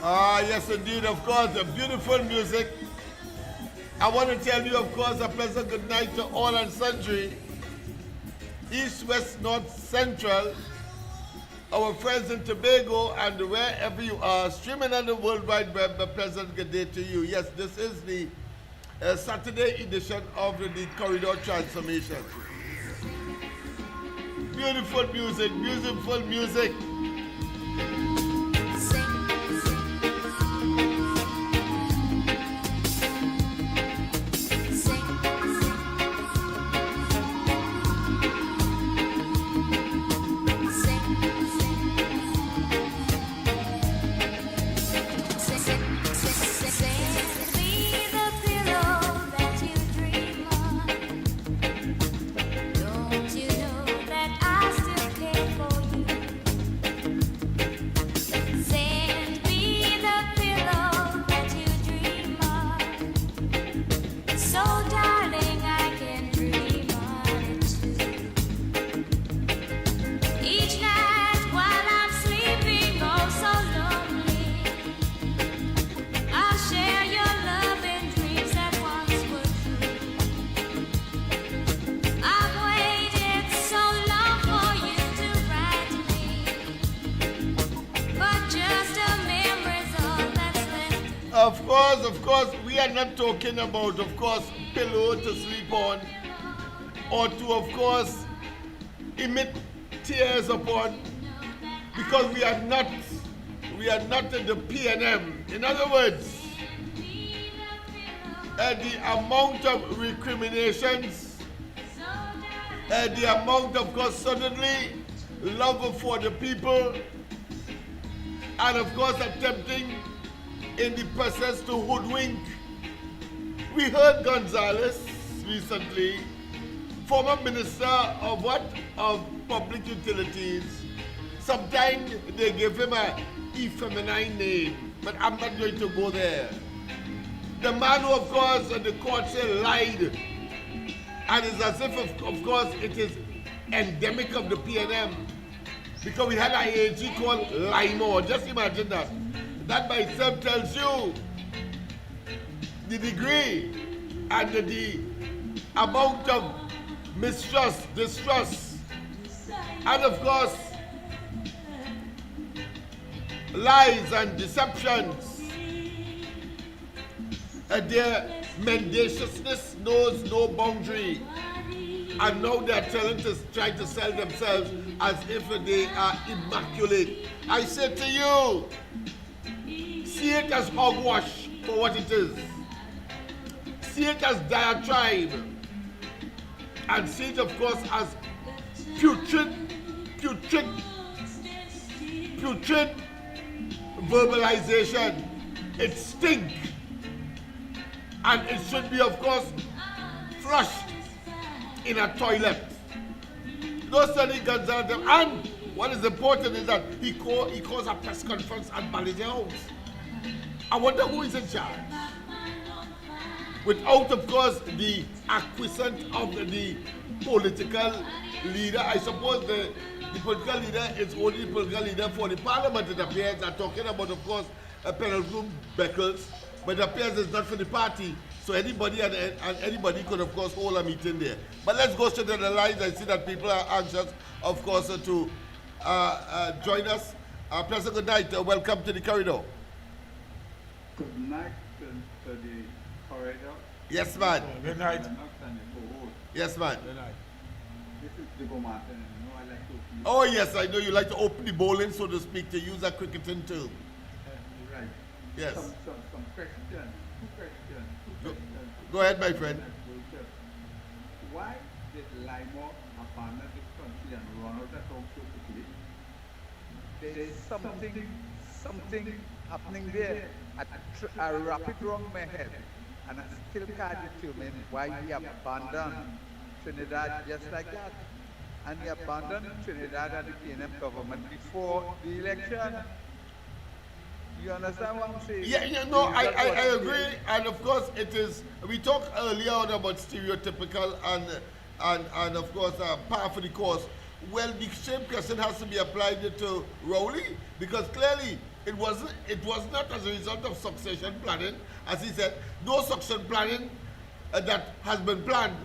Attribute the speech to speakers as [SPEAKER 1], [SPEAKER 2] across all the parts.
[SPEAKER 1] Ah, yes, indeed, of course, the beautiful music. I want to tell you, of course, a pleasant good night to all and sundry, east, west, north, central, our friends in Tobago, and wherever you are, streaming on the World Wide Web, a pleasant good day to you. Yes, this is the Saturday edition of the Corridor Transformation. Beautiful music, beautiful music. Of course, we are not talking about, of course, pillow to sleep on or to, of course, emit tears upon, because we are not in the P&M. In other words, the amount of recriminations, the amount, of course, suddenly love for the people, and, of course, attempting in the process to hoodwink. We heard Gonzalez recently, former minister of what? Of public utilities. Sometimes they give him a effeminine name, but I'm not going to go there. The man who, of course, the court said lied, and it's as if, of course, it is endemic of the PNM, because we had an AG called Limo. Just imagine that. That by itself tells you the degree and the amount of mistrust, distrust, and of course, lies and deceptions. Their mendaciousness knows no boundary. And now they're trying to sell themselves as if they are immaculate. I say to you, see it as hogwash for what it is. See it as diatribe. And see it, of course, as putrid verbalization. It stinks. And it should be, of course, flushed in a toilet. Those study Gonzalez. And what is important is that he calls a press conference at Manager House. I wonder who is in charge. Without, of course, the acquiescence of the political leader. I suppose the political leader is only the political leader for the parliament, it appears. I'm talking about, of course, Penalgroom Beckles, but it appears it's not for the party. So anybody and anybody could, of course, hold a meeting there. But let's go straight to the lines. I see that people are anxious, of course, to join us. Pleasant good night. Welcome to the corridor.
[SPEAKER 2] Good night to the corridor.
[SPEAKER 1] Yes, man.
[SPEAKER 3] Good night.
[SPEAKER 1] Yes, man.
[SPEAKER 3] Good night.
[SPEAKER 2] This is Begone. You know I like to open.
[SPEAKER 1] Oh, yes, I know you like to open the bowling, so to speak, to use a cricketing term.
[SPEAKER 2] Right.
[SPEAKER 1] Yes.
[SPEAKER 2] Some questions. Two questions.
[SPEAKER 1] Go ahead, my friend.
[SPEAKER 2] Why did Limo abandon this country and run out of talk so quickly? There's something happening there. A rapid wrong my head, and I still can't determine why he abandoned Trinidad just like that. And he abandoned Trinidad and the PNM government before the election. You understand what I'm saying?
[SPEAKER 1] Yeah, no, I agree. And of course, it is, we talked earlier on about stereotypical and of course, par for the course Well, the same question has to be applied to Rowley because clearly it was not as a result of succession planning, as he said. No succession planning that has been planned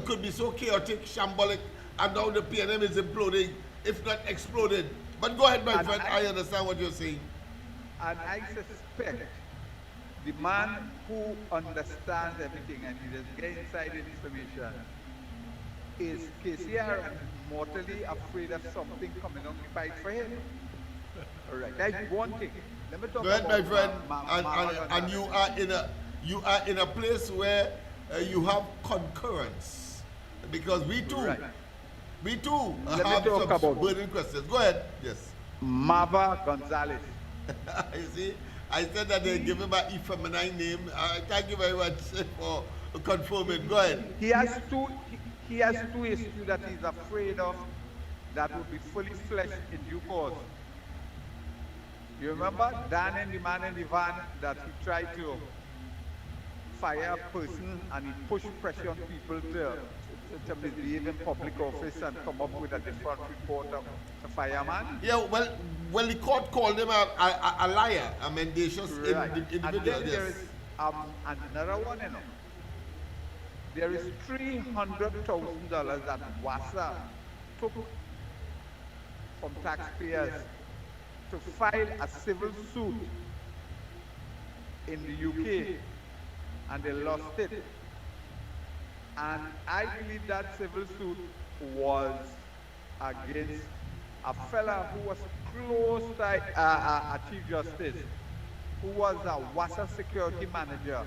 [SPEAKER 1] could be so chaotic, shambolic, and now the PNM is imploding, if not exploded. But go ahead, my friend. I understand what you're saying.
[SPEAKER 2] And I suspect the man who understands everything and he just gets inside information is KCR and mortally afraid of something coming on the fight for him. All right, that's one thing. Let me talk
[SPEAKER 1] Go ahead,
[SPEAKER 2] about
[SPEAKER 1] my friend. And you are in a place where you have concurrence because we too have some burning questions. Go ahead. Yes.
[SPEAKER 2] Mava Gonzalez.
[SPEAKER 1] You see, I said that they give him an effeminine name. Thank you very much for confirming. Go ahead.
[SPEAKER 2] He has two issues that he's afraid of that will be fully fleshed in due course. You remember Dan and the man in the van that he tried to fire a person and he pushed pressure on people to misbehave in public office and come up with a different report of a fireman?
[SPEAKER 1] Yeah, well, the court called him a liar, a mendacious individual.
[SPEAKER 2] And then there is another one, you know. There is $300,000 that WASA took from taxpayers to file a civil suit in the UK, and they lost it. And I believe that civil suit was against a fella who was close to a Chief Justice, who was a WASA security manager,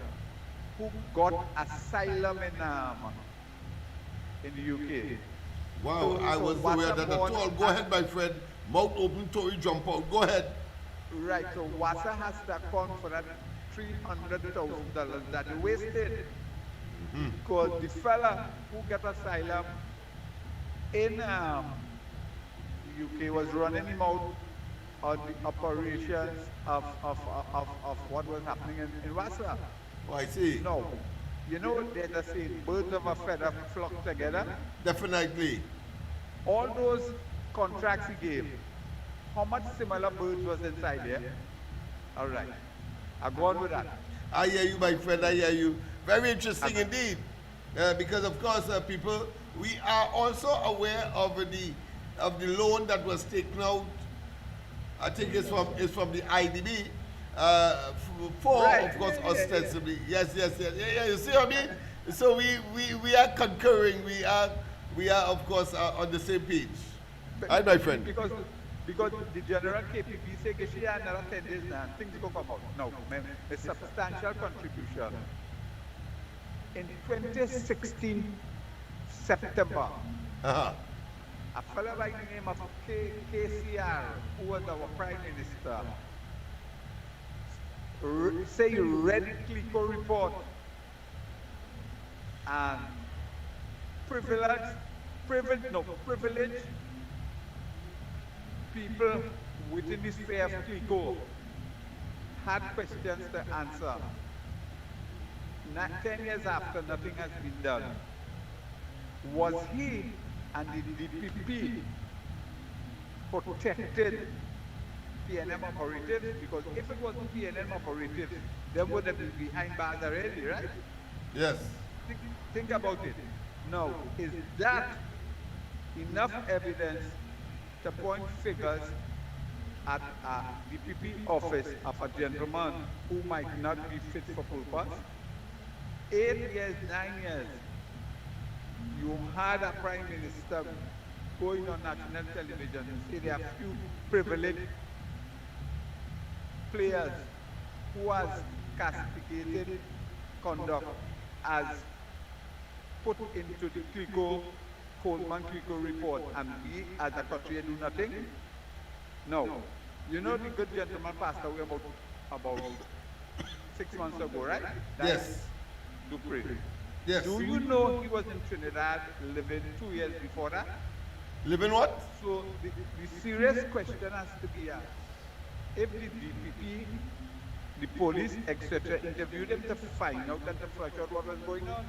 [SPEAKER 2] who got asylum in the UK.
[SPEAKER 1] Wow, I was aware of that at all. Go ahead, my friend. Mouth open, Tory jump out. Go ahead.
[SPEAKER 2] Right, so WASA has to account for that $300,000 that they wasted. Because the fella who got asylum in the UK was running him out on the operations of what was happening in WASA.
[SPEAKER 1] Oh, I see.
[SPEAKER 2] No. You know, there's a saying, birds of a feather flock together.
[SPEAKER 1] Definitely.
[SPEAKER 2] All those contracts he gave, how much similar birds was inside there? All right. I'll go on with that.
[SPEAKER 1] I hear you, my friend. I hear you. Very interesting indeed. Because, of course, people, we are also aware of the loan that was taken out. I think it's from the IDB. Of course, ostensibly. Yes. Yeah, you see what I mean? So we are concurring. We are of course, on the same page. Right, my friend?
[SPEAKER 2] Because the general KPP say she had another 10 days now, things go come out. No, a substantial contribution. In 2016, September, a fellow by the name of KCR, who was our Prime Minister, say he read the CLICO report and privileged people within the sphere of CLICO had questions to answer. 10 years after, nothing has been done. Was he and the DPP protected PNM operatives? Because if it was PNM operatives, they would have been behind bars already, right?
[SPEAKER 1] Yes.
[SPEAKER 2] Think about it. Now, is that enough evidence to point figures at a DPP office of a gentleman who might not be fit for purpose? 8 years, 9 years, you had a Prime Minister going on national television and say there are few privileged players who has castigated conduct as put into the Coleman-CLICO report, and we as a country do nothing? No. You know the good gentleman passed away about 6 months ago, right?
[SPEAKER 1] Yes.
[SPEAKER 2] Dupree.
[SPEAKER 1] Yes.
[SPEAKER 2] Do you know he was in Trinidad living 2 years before that?
[SPEAKER 1] Living what?
[SPEAKER 2] So the serious question has to be asked. If the DPP, the police, etc., interviewed him to find out and to flush out what was going on,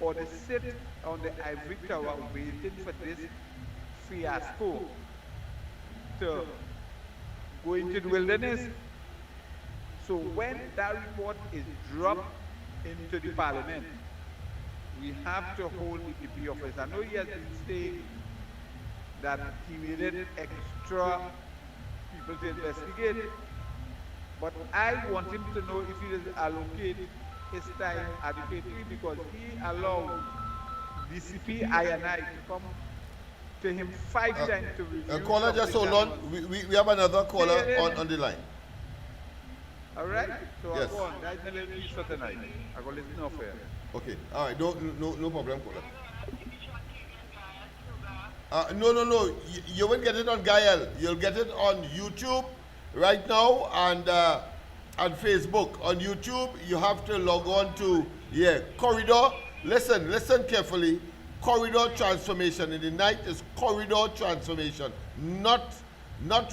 [SPEAKER 2] or they sit on the ivory tower waiting for this fiasco to go into the wilderness. So when that report is dropped into the parliament, we have to hold the EP office. I know he has been saying that he needed extra people to investigate, but I want him to know if he does allocate his time adequately, because he allowed DCP I to come to him 5 times to review.
[SPEAKER 1] Caller, just hold on. We have another caller on the line.
[SPEAKER 2] All right? So
[SPEAKER 1] yes.
[SPEAKER 2] I go on. That's a little piece for tonight. I go listen off here.
[SPEAKER 1] Okay. All right. No problem, caller. No. You won't get it on Gael. You'll get it on YouTube right now and on Facebook. On YouTube, you have to log on to Corridor. Listen carefully. Corridor Transformation. In the night is Corridor Transformation, not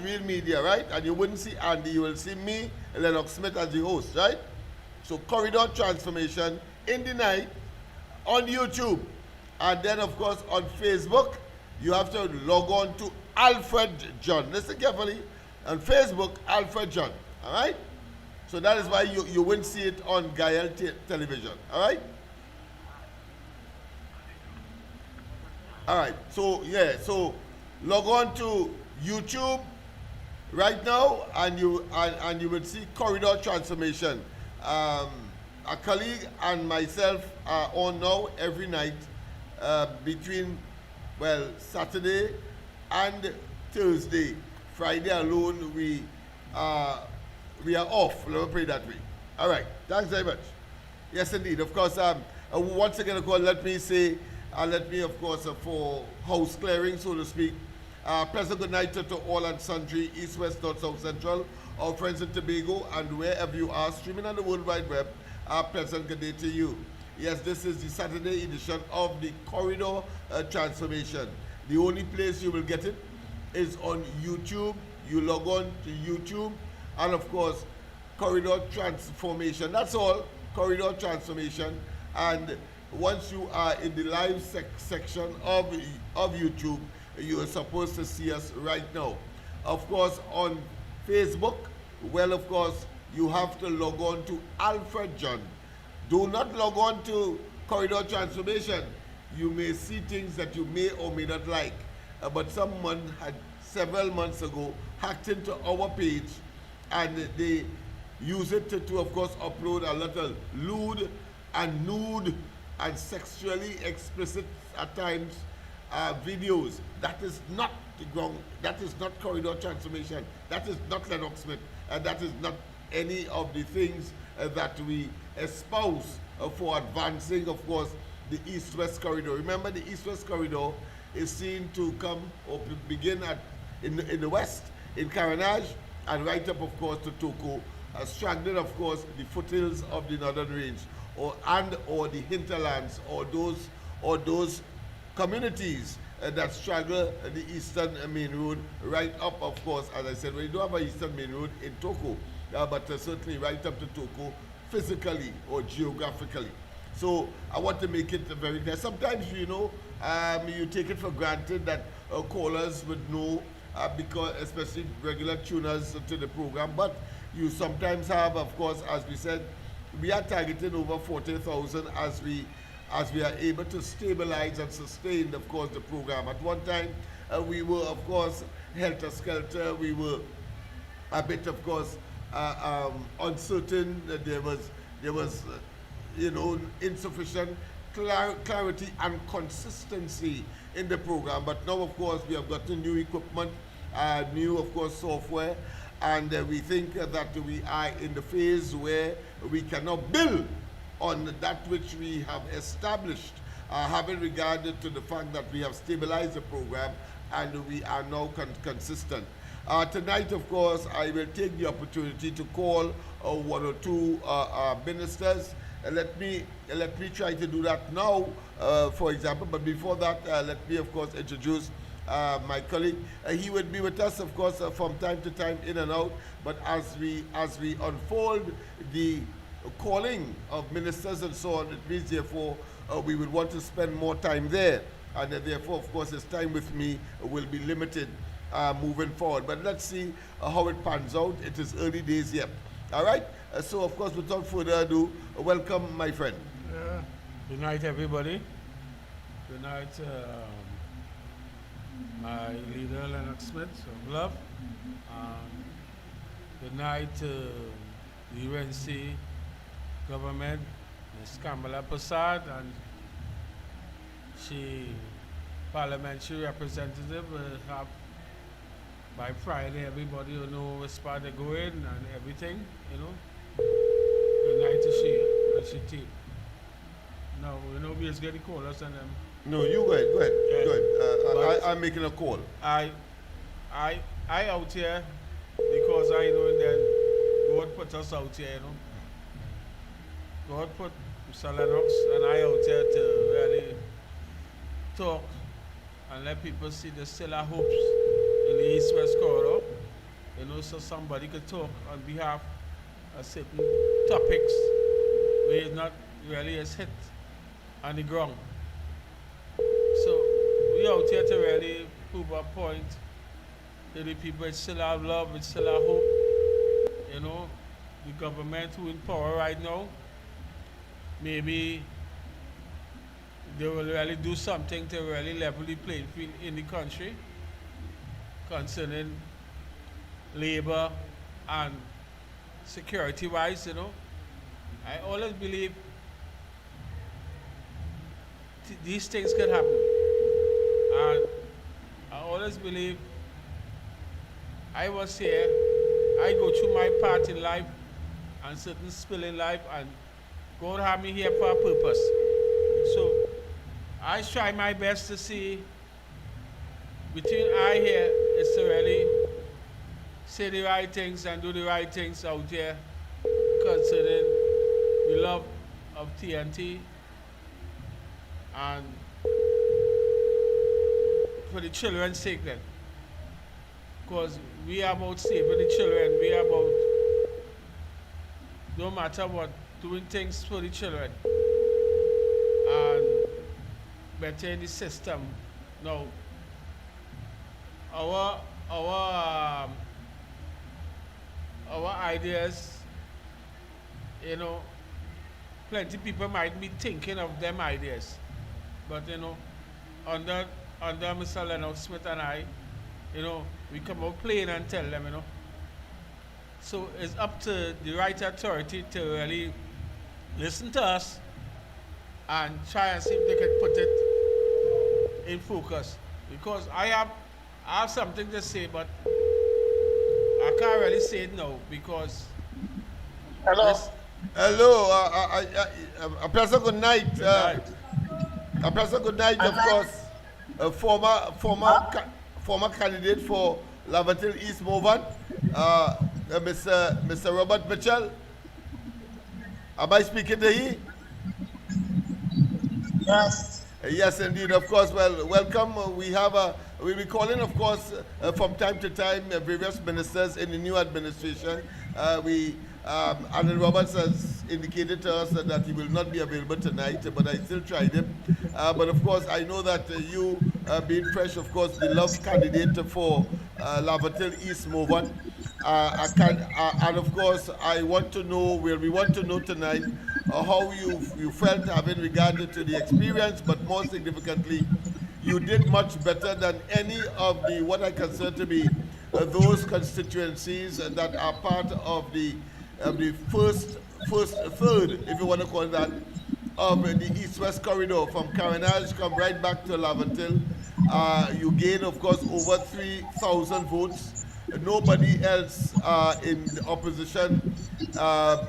[SPEAKER 1] Real Media, right? And you wouldn't see Andy. You will see me, Lennox Smith, as the host, right? So Corridor Transformation in the night on YouTube, and then of course on Facebook. You have to log on to Alfred John. Listen carefully. On Facebook, Alfred John. All right? So that is why you won't see it on Gael television. All right? All right. So, so log on to YouTube right now, and you will see Corridor Transformation. A colleague and myself are on now every night between Saturday and Thursday. Friday alone, we are off. Let me put it that way. All right. Thanks very much. Yes, indeed. Of course, once again, of course, let me, of course, for house clearing, so to speak, pleasant good night to all and sundry, East, West, North, South, Central, our friends in Tobago, and wherever you are, streaming on the World Wide Web, pleasant good day to you. Yes, this is the Saturday edition of the Corridor Transformation. The only place you will get it is on YouTube. You log on to YouTube, and of course, Corridor Transformation. That's all, Corridor Transformation. And once you are in the live section of YouTube, you are supposed to see us right now. Of course, on Facebook, of course, you have to log on to Alfred John. Do not log on to Corridor Transformation. You may see things that you may or may not like. But someone had several months ago hacked into our page, and they use it to of course, upload a lot of lewd and nude and sexually explicit at times videos. That is not the ground. That is not Corridor Transformation. That is not Lennox Smith. And that is not any of the things that we espouse for advancing, of course, the East-West Corridor. Remember, the East-West Corridor is seen to come or begin in the west, in Carenage, and right up, of course, to Toko, straddling, of course, the foothills of the Northern Range, or the hinterlands, or those communities that straddle the Eastern Main Road, right up, of course, as I said, we don't have an Eastern Main Road in Toko, but certainly right up to Toko, physically or geographically. So I want to make it very clear. Sometimes, you take it for granted that callers would know, because especially regular tuners to the program, but you sometimes have, of course, as we said, we are targeting over 40,000 as we are able to stabilize and sustain, of course, the program. At one time, we were, of course, helter-skelter. We were a bit, of course, uncertain. There was insufficient clarity and consistency in the program. But now, of course, we have gotten new equipment, new, of course, software, and we think that we are in the phase where we can now build on that which we have established, having regard to the fact that we have stabilized the program and we are now consistent. Tonight, of course, I will take the opportunity to call one or two ministers. Let me try to do that now, for example. But before that, let me, of course, introduce my colleague. He would be with us, of course, from time to time, in and out. But as we unfold the calling of ministers and so on, it means, therefore, we would want to spend more time there. and therefore, of course, his time with me will be limited moving forward. But let's see how it pans out. It is early days yet. All right? So, of course, without further ado, welcome, my friend.
[SPEAKER 3] Good night, everybody. Good night, my leader, Lennox Smith of Love. Good night to the UNC government, Ms. Kamala Prasad, and she parliamentary representative will have by Friday everybody will know which part they're going and everything, you know. Good night to she and she team. No, you know, we just getting callers and them.
[SPEAKER 1] No, you go ahead. Go ahead.
[SPEAKER 3] Yeah.
[SPEAKER 1] Go ahead. I'm making a call.
[SPEAKER 3] I out here because I know that God put us out here, you know. God put Mr. Lennox and I out here to really talk and let people see the still are hopes in the East-West corridor. You know, so somebody could talk on behalf of certain topics where it's not really is hit on the ground. So we out here to really prove a point to the people. It's still have love, it's still have hope. You know, the government who in power right now, maybe they will really do something to really level the playing field in the country concerning labor and security wise, you know. I always believe these things can happen. And I always believe I was here, I go through my part in life and certain spill in life, and God had me here for a purpose. So I try my best to see between I here is to really say the right things and do the right things out here concerning the love of TNT and for the children's sake then. Because we are about saving the children, we are about, no matter what, doing things for the children and bettering the system. Now, our ideas, you know, plenty people might be thinking of them ideas, but you know, under Mr. Lennox Smith and I, you know, we come out plain and tell them, you know. So it's up to the right authority to really listen to us and try and see if they can put it in focus. Because I have something to say, but I can't really say it now because.
[SPEAKER 4] Hello.
[SPEAKER 1] Hello. A pleasant good night. A pleasant good night, of course. A former candidate for Lavatil East Movement, Mr. Robert Mitchell. Am I speaking to he?
[SPEAKER 4] Yes.
[SPEAKER 1] Yes, indeed. Of course. Well, welcome. We'll be calling, of course, from time to time, various ministers in the new administration. Alan Roberts has indicated to us that he will not be available tonight, but I still tried him. But of course, I know that you, being fresh, of course, the love candidate for Lavatil East Movement. And of course, we want to know tonight how you felt having regard to the experience, but more significantly, you did much better than any of the, what I consider to be those constituencies that are part of the first third, if you want to call it that, of the East-West corridor from Carenage, come right back to Lavatil. You gained, of course, over 3,000 votes. Nobody else in the opposition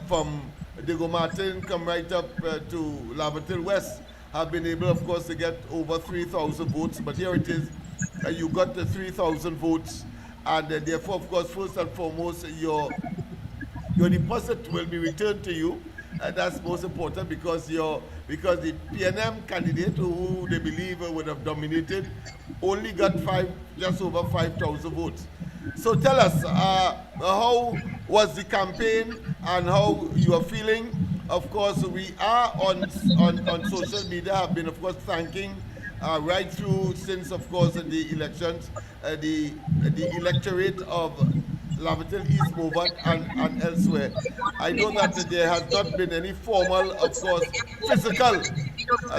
[SPEAKER 1] from Diego Martin come right up to Lavatil West have been able, of course, to get over 3,000 votes. But here it is, you got the 3,000 votes, and therefore, of course, first and foremost, your deposit will be returned to you. That's most important because the PNM candidate who they believe would have dominated only got just over 5,000 votes. So tell us, how was the campaign and how you are feeling? Of course, we are on social media, have been, of course, thanking right through since, of course, the elections, the electorate of Laventille East movement and elsewhere. I know that there has not been any formal, of course, physical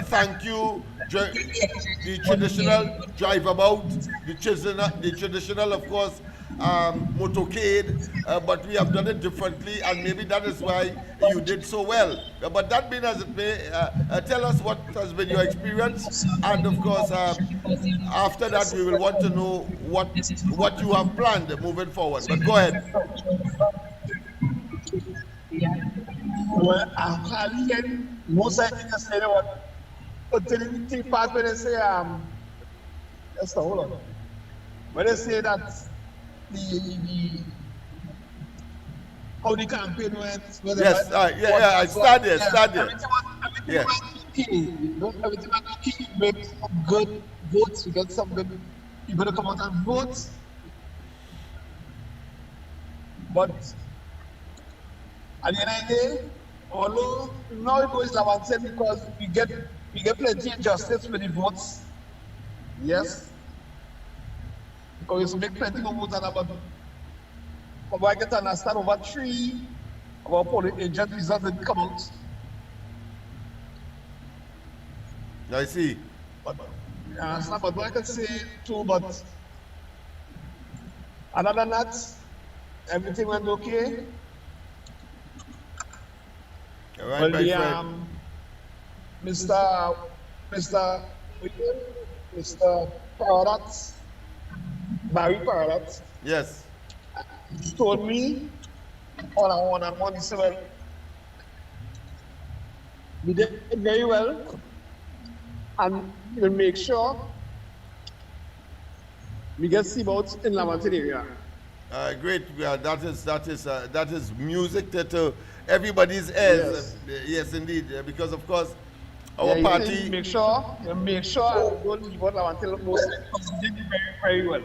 [SPEAKER 1] thank you, the traditional drive about, the traditional, of course, motorcade, but we have done it differently, and maybe that is why you did so well. But that being as it may, tell us what has been your experience, and of course, after that, we will want to know what you have planned moving forward. But go ahead.
[SPEAKER 4] Well, actually, most I think I say what until the thing part when they say just hold on. When they say that the how the campaign went,
[SPEAKER 1] Yes, I started.
[SPEAKER 4] Everything was okay. Everything was okay. We make some good votes. We got some good people to come out and vote. But at the end of the day, although now it goes Laventille because we get plenty of justice with the votes. Yes. Because we make plenty of votes and about I get to understand over 3 of our polling agent results didn't come out.
[SPEAKER 1] I see.
[SPEAKER 4] But but I can say too, but other than that, everything went okay.
[SPEAKER 1] All right, my friend.
[SPEAKER 4] Mr. Paradat, Barry Paradat,
[SPEAKER 1] Yes.
[SPEAKER 4] told me one-on-one, he said, well, we did very well, and we'll make sure we get seaboats in Laventille area.
[SPEAKER 1] Great. That is music to everybody's ears. Yes, indeed. Because of course, our party.
[SPEAKER 4] Make sure I don't leave out Laventille most because we did very, very well.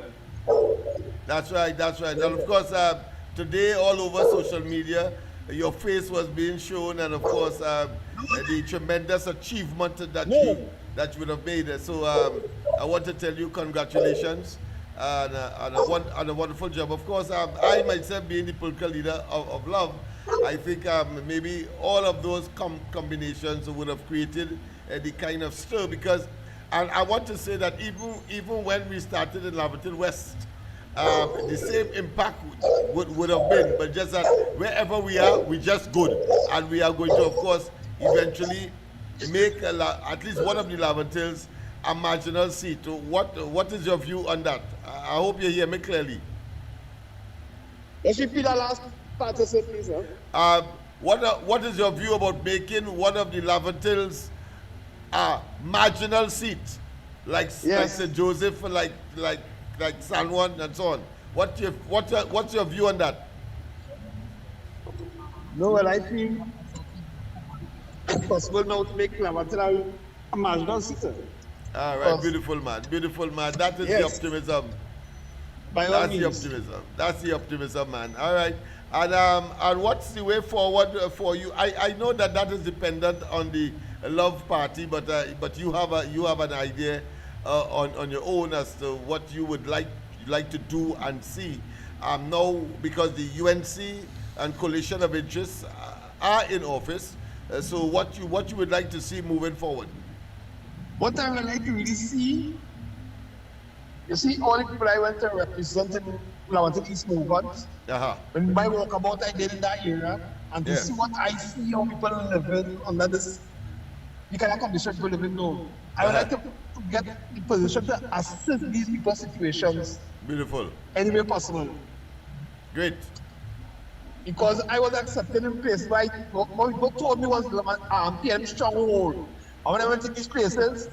[SPEAKER 1] That's right. And of course, today all over social media, your face was being shown, and of course, the tremendous achievement that you would have made. So I want to tell you congratulations. And a wonderful job. Of course, I myself being the political leader of Love, I think maybe all of those combinations would have created the kind of stir because, and I want to say that even when we started in Laventille West, the same impact would have been, but just that wherever we are, we just good, and we are going to, of course, eventually make at least one of the Laventilles a marginal seat. What is your view on that? I hope you hear me clearly.
[SPEAKER 4] Let's repeat the last part of it, please, sir.
[SPEAKER 1] What is your view about making one of the Laventilles a marginal seat, like St. Joseph, like San Juan, and so on? What's your view on that?
[SPEAKER 4] No, well, I think it's possible now to make Laventille a marginal seat.
[SPEAKER 1] All right, beautiful man. That is the optimism. That's the optimism, man. All right, and what's the way forward for you? I know that is dependent on the Love Party, but you have an idea on your own as to what you would like to do and see. Now because the UNC and Coalition of Interests are in office, so what you would like to see moving forward?
[SPEAKER 4] What I would like to really see, you see, all the people I went to represent in Laventille East movement, when my walkabout I did in that area, and to see what I see how people living under this, the kind of condition people living now. I would like to get the position to assist these people's situations.
[SPEAKER 1] Beautiful.
[SPEAKER 4] Any way possible.
[SPEAKER 1] Great.
[SPEAKER 4] Because I was accepted in place by what people told me was PM stronghold. And when I went to these places,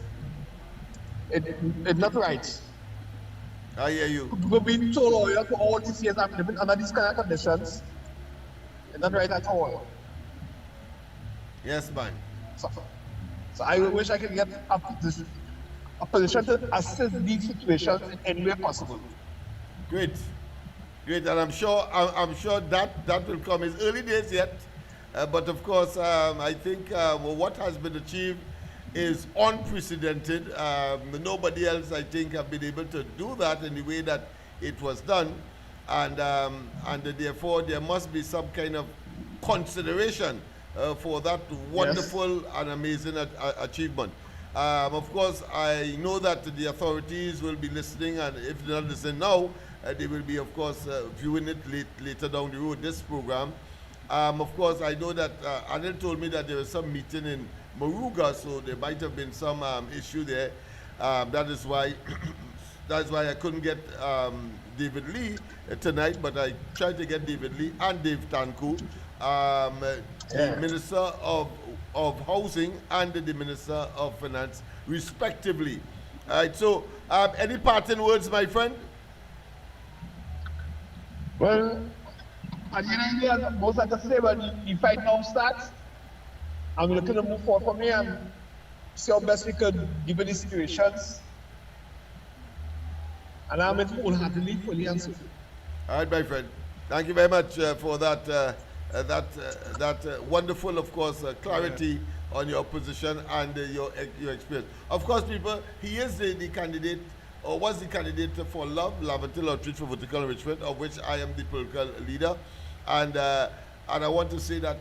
[SPEAKER 4] it's not right.
[SPEAKER 1] I hear you.
[SPEAKER 4] People being so loyal for all these years I'm living under these kind of conditions. It's not right at all.
[SPEAKER 1] Yes, man.
[SPEAKER 4] So I wish I could get a position to assist these situations in any way possible.
[SPEAKER 1] Great, and I'm sure that will come. It's early days yet, but of course I think what has been achieved is unprecedented. Nobody else, I think, have been able to do that in the way that it was done. And therefore, there must be some kind of consideration for that wonderful and amazing achievement. Of course, I know that the authorities will be listening, and if they're not listening now, they will be, of course, viewing it later down the road, this program. Of course, I know that Anil told me that there was some meeting in Moruga, so there might have been some issue there. That is why I couldn't get David Lee tonight, but I tried to get David Lee and Dave Tanku, the Minister of Housing and the Minister of Finance, respectively. All right, so any parting words, my friend?
[SPEAKER 4] Well, at the end of the day, most like I say, when the fight now starts, and we're looking to move forward from here and see how best we could give the situations. And I'm wholeheartedly fully answered. All
[SPEAKER 1] right, my friend. Thank you very much for that wonderful, of course, clarity on your position and your experience. Of course, people, he is the candidate, or was the candidate for Love, Lavatil Outreach for Vertical Enrichment, of which I am the political leader. And I want to say that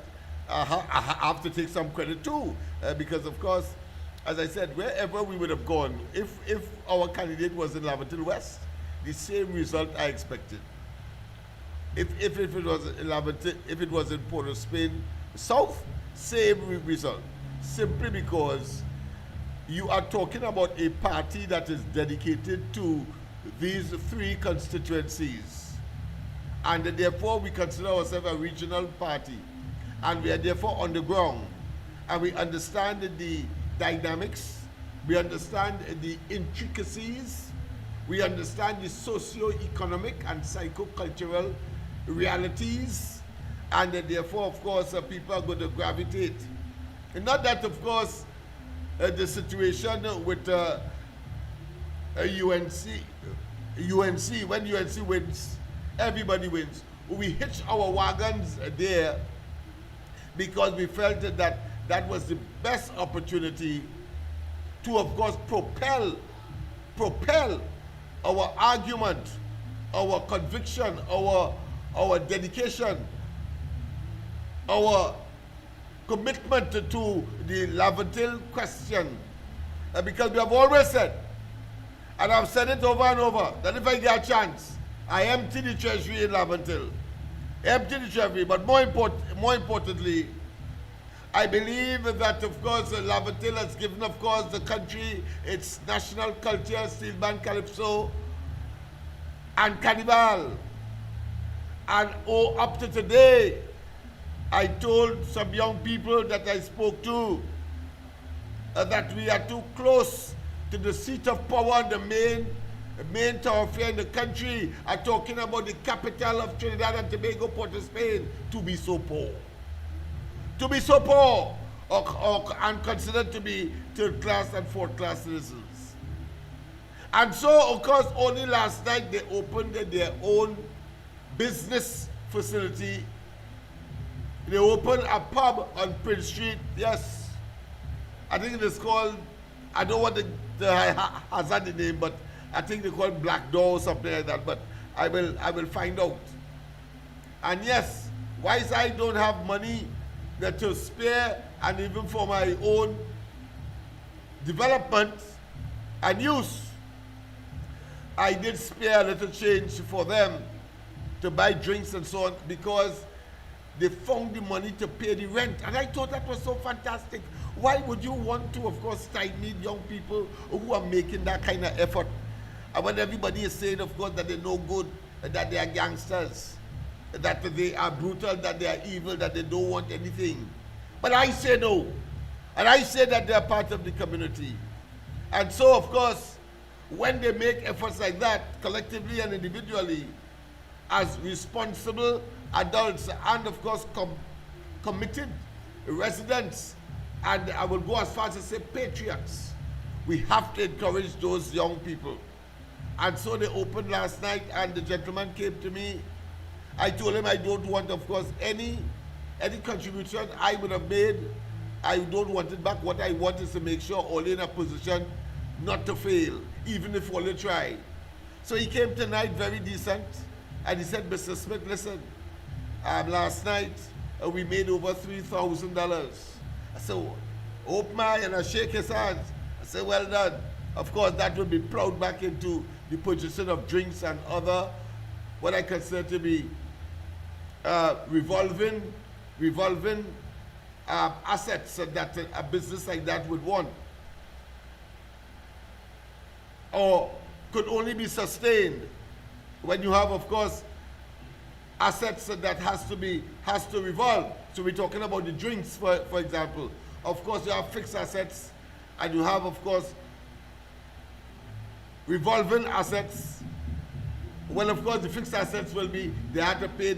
[SPEAKER 1] I have to take some credit too, because of course, as I said, wherever we would have gone, if our candidate was in Lavatil West, the same result I expected. If it was in Lavatil, if it was in Port of Spain South, same result. Simply because you are talking about a party that is dedicated to these three constituencies. And therefore we consider ourselves a regional party. And we are therefore on the ground. And we understand the dynamics, we understand the intricacies, we understand the socio-economic and psycho-cultural realities, and therefore, of course, people are going to gravitate. And not that, of course, the situation with UNC, when UNC wins, everybody wins. We hitch our wagons there because we felt that that was the best opportunity to, of course, propel our argument, our conviction, our dedication, our commitment to the Lavatil question. Because we have always said, and I've said it over and over, that if I get a chance, I empty the treasury in Lavatil. Empty the treasury, but more importantly, I believe that, of course, Lavatil has given, of course, the country its national culture, steel band, calypso, and carnival. And up to today, I told some young people that I spoke to that we are too close to the seat of power and the main thoroughfare in the country. I'm talking about the capital of Trinidad and Tobago, Port of Spain, to be so poor. To be so poor, and considered to be third-class and fourth-class citizens. And so, of course, only last night they opened their own business facility. They opened a pub on Prince Street. Yes, I think it is called, I don't want the hazard the name, but I think they call it Black Door or something like that, but I will find out. And yes, whilst I don't have money to spare, and even for my own development and use, I did spare a little change for them to buy drinks and so on, because they found the money to pay the rent. And I thought that was so fantastic. Why would you want to, of course, stymie young people who are making that kind of effort? And when everybody is saying, of course, that they're no good, that they are gangsters, that they are brutal, that they are evil, that they don't want anything. But I say no. And I say that they are part of the community. And so, of course, when they make efforts like that, collectively and individually, as responsible adults and, of course, committed residents, and I will go as far as to say patriots, we have to encourage those young people. And so they opened last night, and the gentleman came to me. I told him I don't want, of course, any contribution I would have made I don't want it back. What I want is to make sure all in a position not to fail, even if all they try. So he came tonight very decent, and he said, Mr. Smith, listen, last night we made over $3,000. I said, open my and I shake his hands. I said, well done. Of course, that will be plowed back into the purchasing of drinks and other, what I consider to be revolving assets that a business like that would want, or could only be sustained when you have, of course, assets that has to revolve. So we're talking about the drinks, for example. Of course, you have fixed assets, and you have, of course, revolving assets. Well, of course, the fixed assets will be, they have to pay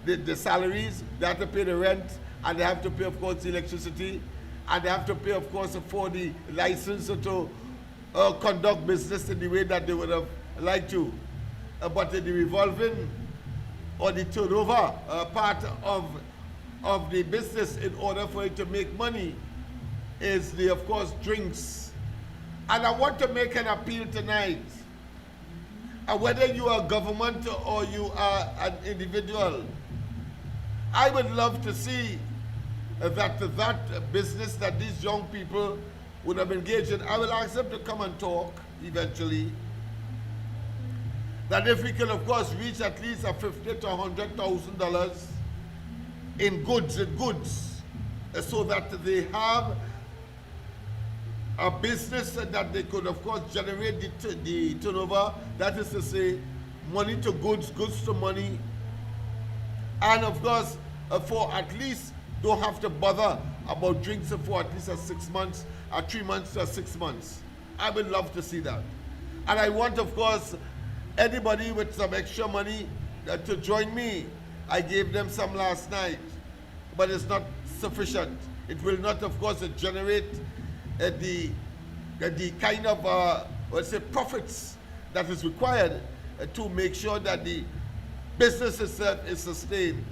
[SPEAKER 1] the salaries, they have to pay the rent, and they have to pay, of course, the electricity, and they have to pay, of course, for the license to conduct business in the way that they would have liked to. But the revolving or the turnover part of the business, in order for it to make money, is the, of course, drinks. And I want to make an appeal tonight. Whether you are government or you are an individual, I would love to see that business that these young people would have engaged in. I will ask them to come and talk eventually. That if we can, of course, reach at least a $50,000 to $100,000 in goods, so that they have a business that they could, of course, generate the turnover. That is to say, money to goods, goods to money, and of course, for at least don't have to bother about drinks for at least 6 months, 3 months to 6 months. I would love to see that. And I want, of course, anybody with some extra money to join me. I gave them some last night, but it's not sufficient. It will not, of course, generate the kind of, let's say, profits that is required to make sure that the business itself is sustained.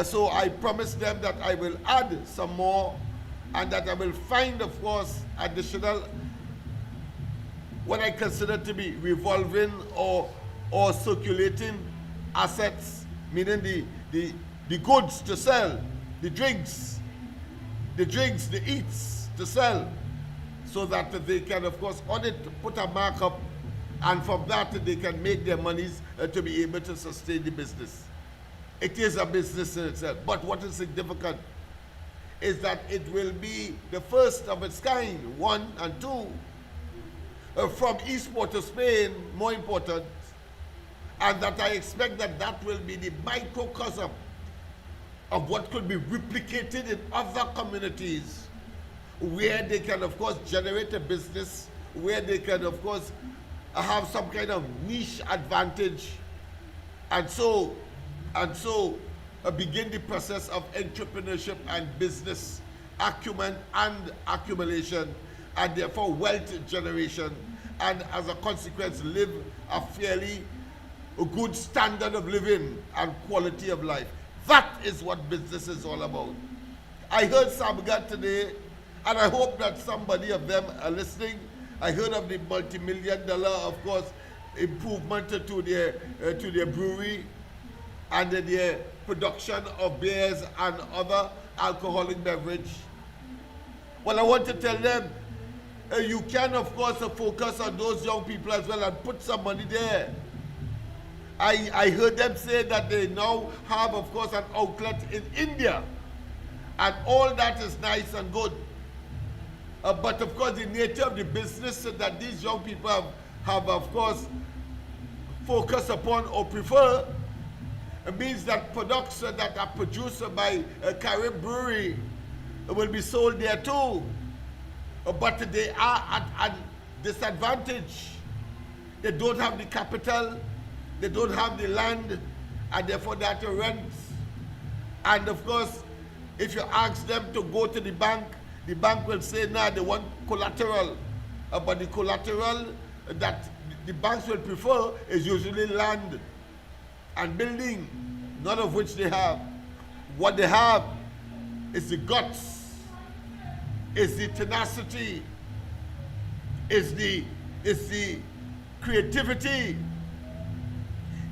[SPEAKER 1] So I promised them that I will add some more, and that I will find, of course, additional, what I consider to be revolving or circulating assets, meaning the goods to sell, the drinks, the eats to sell, so that they can, of course, on it put a markup, and from that they can make their monies to be able to sustain the business. It is a business in itself, but what is significant is that it will be the first of its kind, 1 and 2, from Eastport to Spain, more important, and that I expect that will be the microcosm of what could be replicated in other communities, where they can, of course, generate a business, where they can, of course, have some kind of niche advantage, and so begin the process of entrepreneurship and business acumen and accumulation, and therefore wealth generation, and as a consequence live a fairly good standard of living and quality of life. That is what business is all about. I heard Samgat today, and I hope that somebody of them are listening. I heard of the multi-million-dollar, of course, improvement to their brewery and their production of beers and other alcoholic beverage. Well, I want to tell them, you can, of course, focus on those young people as well and put some money there. I heard them say that they now have, of course, an outlet in India, and all that is nice and good. But of course, the nature of the business that these young people have of course, focused upon or prefer, means that products that are produced by a Carib brewery will be sold there too. But they are at a disadvantage. They don't have the capital, they don't have the land, and therefore they have to rent. And of course, if you ask them to go to the bank will say, nah, they want collateral. But the collateral that the banks will prefer is usually land and building, none of which they have. What they have is the guts is the tenacity, is the creativity,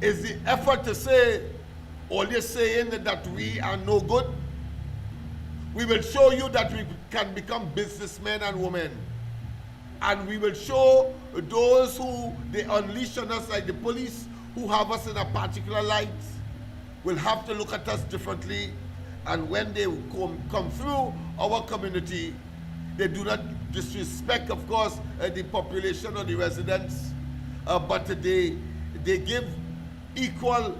[SPEAKER 1] is the effort to say, always saying that we are no good. We will show you that we can become businessmen and women. And we will show those who they unleash on us, like the police, who have us in a particular light, will have to look at us differently. And when they come through our community, they do not disrespect, of course, the population or the residents, but they give equal,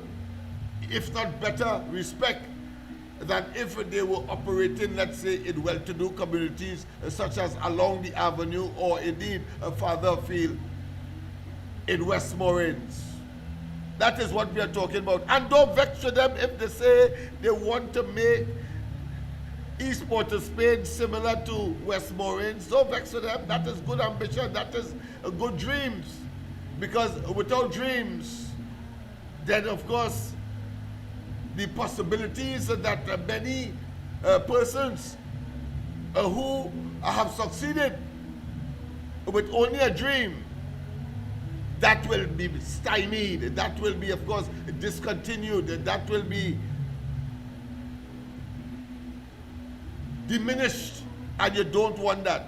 [SPEAKER 1] if not better, respect than if they were operating, let's say, in well-to-do communities, such as along the avenue or indeed farther afield in Westmoreland. That is what we are talking about. And don't vex with them if they say they want to make East Port of Spain similar to Westmoreland. Don't vex with them. That is good ambition. That is good dreams. Because without dreams, then of course, the possibilities that many persons who have succeeded with only a dream, that will be stymied, that will be, of course, discontinued, that will be diminished, and you don't want that.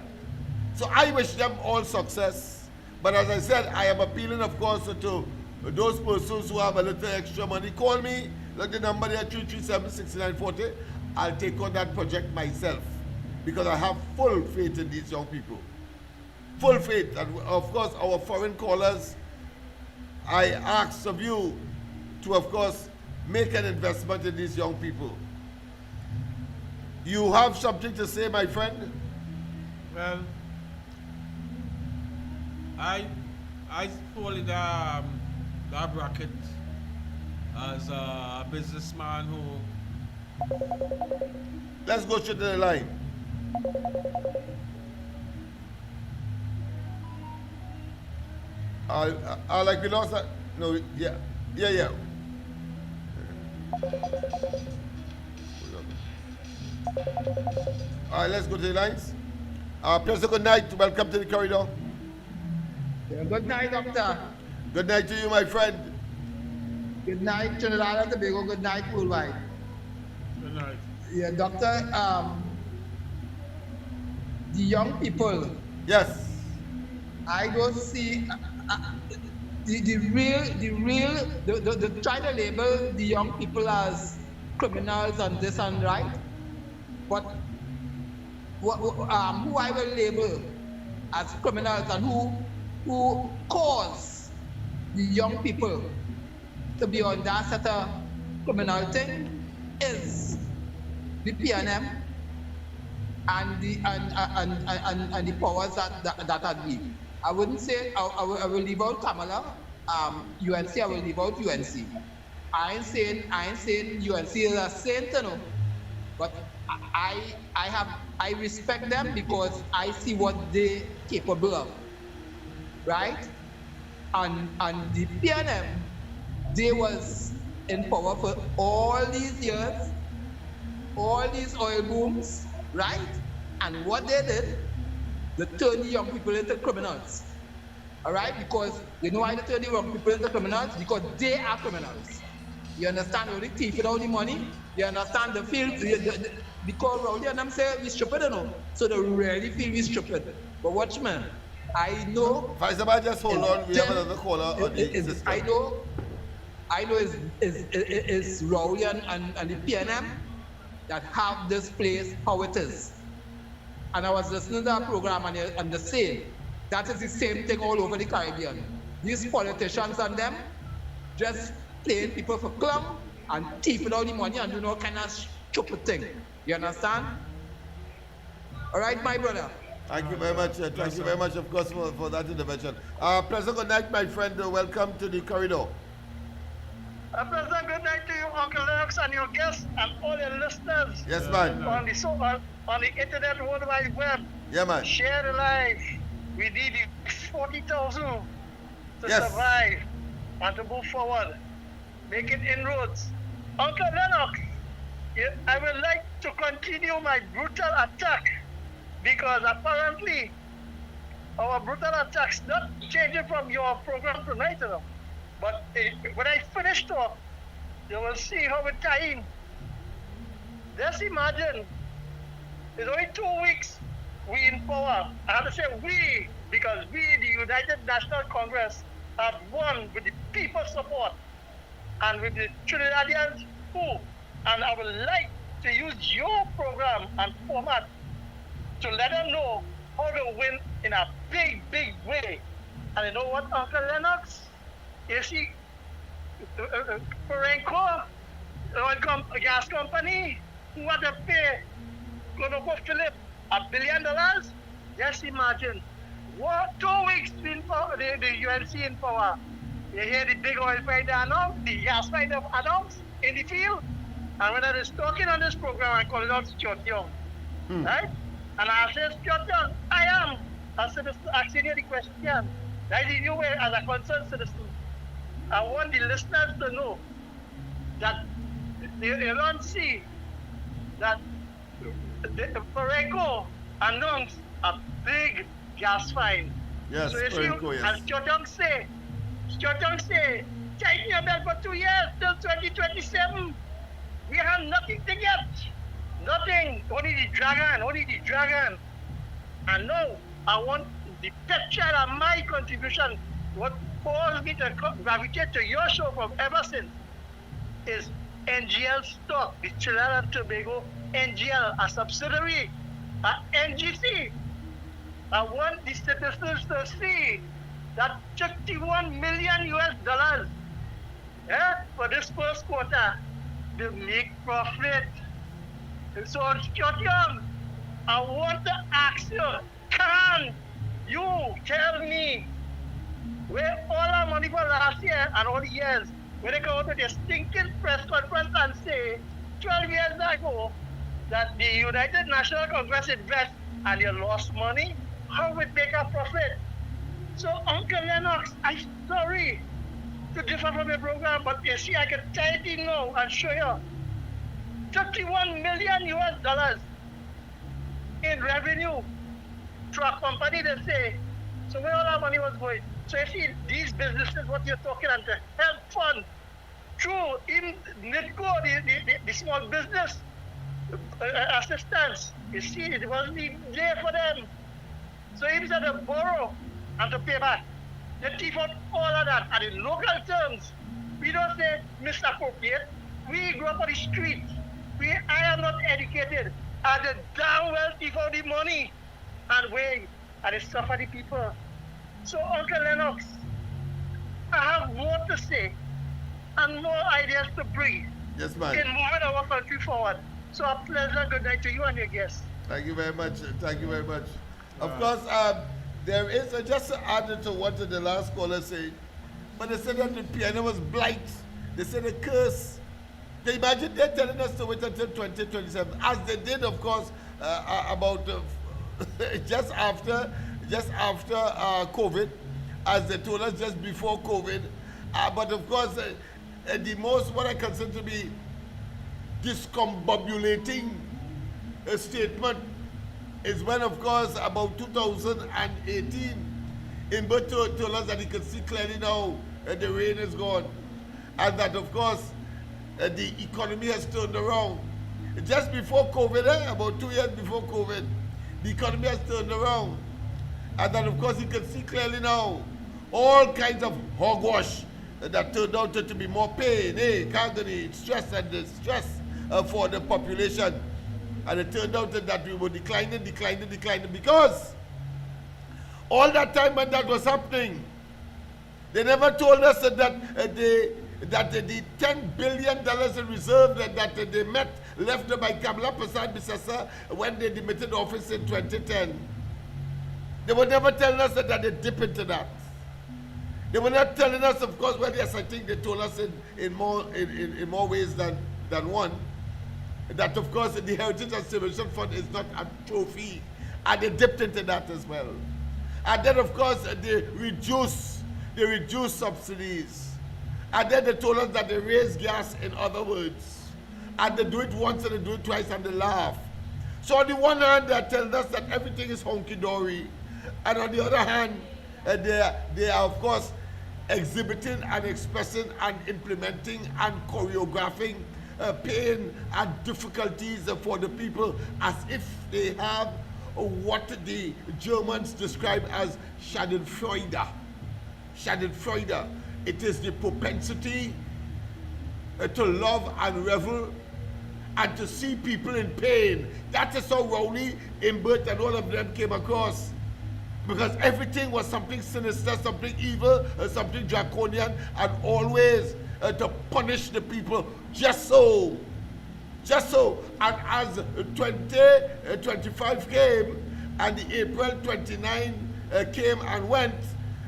[SPEAKER 1] So I wish them all success. But as I said, I am appealing, of course, to those persons who have a little extra money. Call me, like the number there, 337-6940. I'll take on that project myself, because I have full faith in these young people. Full faith. And of course, our foreign callers, I ask of you to, of course, make an investment in these young people. You have something to say, my friend?
[SPEAKER 3] Well, I fall in that bracket as a businessman who...
[SPEAKER 1] Let's go to the line. Like we lost that. No, yeah. All right, let's go to the lines. Professor, good night. Welcome to the corridor.
[SPEAKER 4] Yeah, good night, Doctor.
[SPEAKER 1] Good night to you, my friend.
[SPEAKER 4] Good night, Trinidad and Tobago. Good night, worldwide.
[SPEAKER 3] Good night.
[SPEAKER 4] Yeah, Doctor. The young people.
[SPEAKER 1] Yes.
[SPEAKER 4] I don't see the try to label the young people as criminals and this and right, but who I will label as criminals and who cause the young people to be on that set of criminal thing is the PNM and the powers that are deep. I wouldn't say I will leave out Kamala, UNC. I will leave out UNC. I ain't saying UNC is a saint, you know, but I respect them because I see what they capable of, right? And the PNM, they was in power for all these years, all these oil booms, right? And what they did, they turned the young people into criminals. All right? Because you know why they turn the young people into criminals? Because they are criminals. You understand? Only thief without the money. You understand the field? Because Rowdy and them say we stupid, you know. So they really feel we stupid. But watch, man. I know.
[SPEAKER 1] Faisal, just hold on. We have another caller on the system.
[SPEAKER 4] I know it's Rowdy and the PNM that have this place how it is. And I was listening to that program and they say that is the same thing all over the Caribbean. These politicians and them just playing people for club and thieving all the money and doing all kind of stupid thing. You understand? All right, my brother.
[SPEAKER 1] Thank you very much. Thank you very much, of course, for that intervention. President, good night, my friend. Welcome to the corridor.
[SPEAKER 5] President, good night to you, Uncle Lennox, and your guests, and all your listeners.
[SPEAKER 1] Yes, man.
[SPEAKER 5] On the internet, World Wide Web.
[SPEAKER 1] Yeah, man.
[SPEAKER 5] Share the life. We need 40,000 to survive and to move forward, making inroads. Uncle Lennox, I would like to continue my brutal attack because apparently our brutal attacks not changing from your program tonight, you know. But when I finish talk, you will see how it tie in. Just imagine, it's only 2 weeks we in power. I have to say we, because we, the United National Congress, have won with the people's support and with the Trinidadians who, and I would like to use your program and format to let them know how to win in a big, big way. And you know what, Uncle Lennox? You see, Perenco, a gas company, who want to pay ConocoPhillips $1 billion? Just imagine. What 2 weeks in power, the UNC in power. You hear the big oil finder announce, the gas finder announce in the field. And when I was talking on this program, I call it out Stuart Young. Right? And I said, Stuart Young, I am a citizen asking you the question. That is you as a concerned citizen. I want the listeners to know that they don't see that Perenco announced a big gas fine.
[SPEAKER 1] Yes,
[SPEAKER 5] so you
[SPEAKER 1] Perenco,
[SPEAKER 5] see,
[SPEAKER 1] yes.
[SPEAKER 5] as Stuart Young say, tighten your belt for 2 years till 2027. We have nothing to get. Nothing. Only the dragon. And now I want the pet child of my contribution, what caused me to gravitate to your show from ever since, is NGL stock, the Trinidad and Tobago NGL, a subsidiary, NGC. I want the citizens to see that $51 million for this first quarter, they make profit. So, Stuart Young, I want to ask you, can you tell me where all our money for last year and all the years, when they go to the stinking press conference and say 12 years ago that the United National Congress invest and you lost money, how would make a profit? So, Uncle Lennox, I'm sorry to differ from your program, but you see, I can tell it now and show you $51 million in revenue to a company, they say. So where all our money was going? So you see, these businesses, what you're talking about, the help fund, through in NITCO, the small business assistance, you see, it wasn't even there for them. So even had to borrow and to pay back. They thief out all of that. And in local terms, we don't say misappropriate. We grew up on the street. I am not educated. And they damn well thief out the money. And they suffer the people. So, Uncle Lennox, I have more to say and more ideas to bring.
[SPEAKER 1] Yes, ma'am.
[SPEAKER 5] In moving our country forward. So a pleasant good night to you and your guests.
[SPEAKER 1] Thank you very much. Thank you very much. Of course, there is, just to add to what the last caller said, but they said that the piano was blight. They said a curse. Can you imagine they're telling us to wait until 2027, as they did, of course, about just after COVID, as they told us just before COVID. But of course, the most, what I consider to be discombobulating statement is when, of course, about 2018, Humberto told us that he could see clearly now the rain is gone, and that, of course, the economy has turned around. Just before COVID, about 2 years before COVID, the economy has turned around, and that, of course, he could see clearly now all kinds of hogwash that turned out to be more pain, agony, stress, and distress for the population. And it turned out that we were declining, because all that time when that was happening, they never told us that the $10 billion in reserve that they left by Kamala Prasad Bisasa when they demitted office in 2010. They were never telling us that they dip into that. They were not telling us, of course, well, yes, I think they told us in more ways than one, that, of course, the Heritage and Civilization Fund is not a trophy, and they dipped into that as well. And then, of course, they reduce subsidies. And then they told us that they raise gas, in other words. And they do it once and they do it twice and they laugh. So on the one hand, they're telling us that everything is honky-dory, and on the other hand, they are of course exhibiting and expressing and implementing and choreographing pain and difficulties for the people as if they have what the Germans describe as Schadenfreude. Schadenfreude. It is the propensity to love and revel and to see people in pain. That is how Rowley, Imbert, and all of them came across. Because everything was something sinister, something evil, something draconian, and always to punish the people. Just so. And as 2025 came, and the April 29 came and went,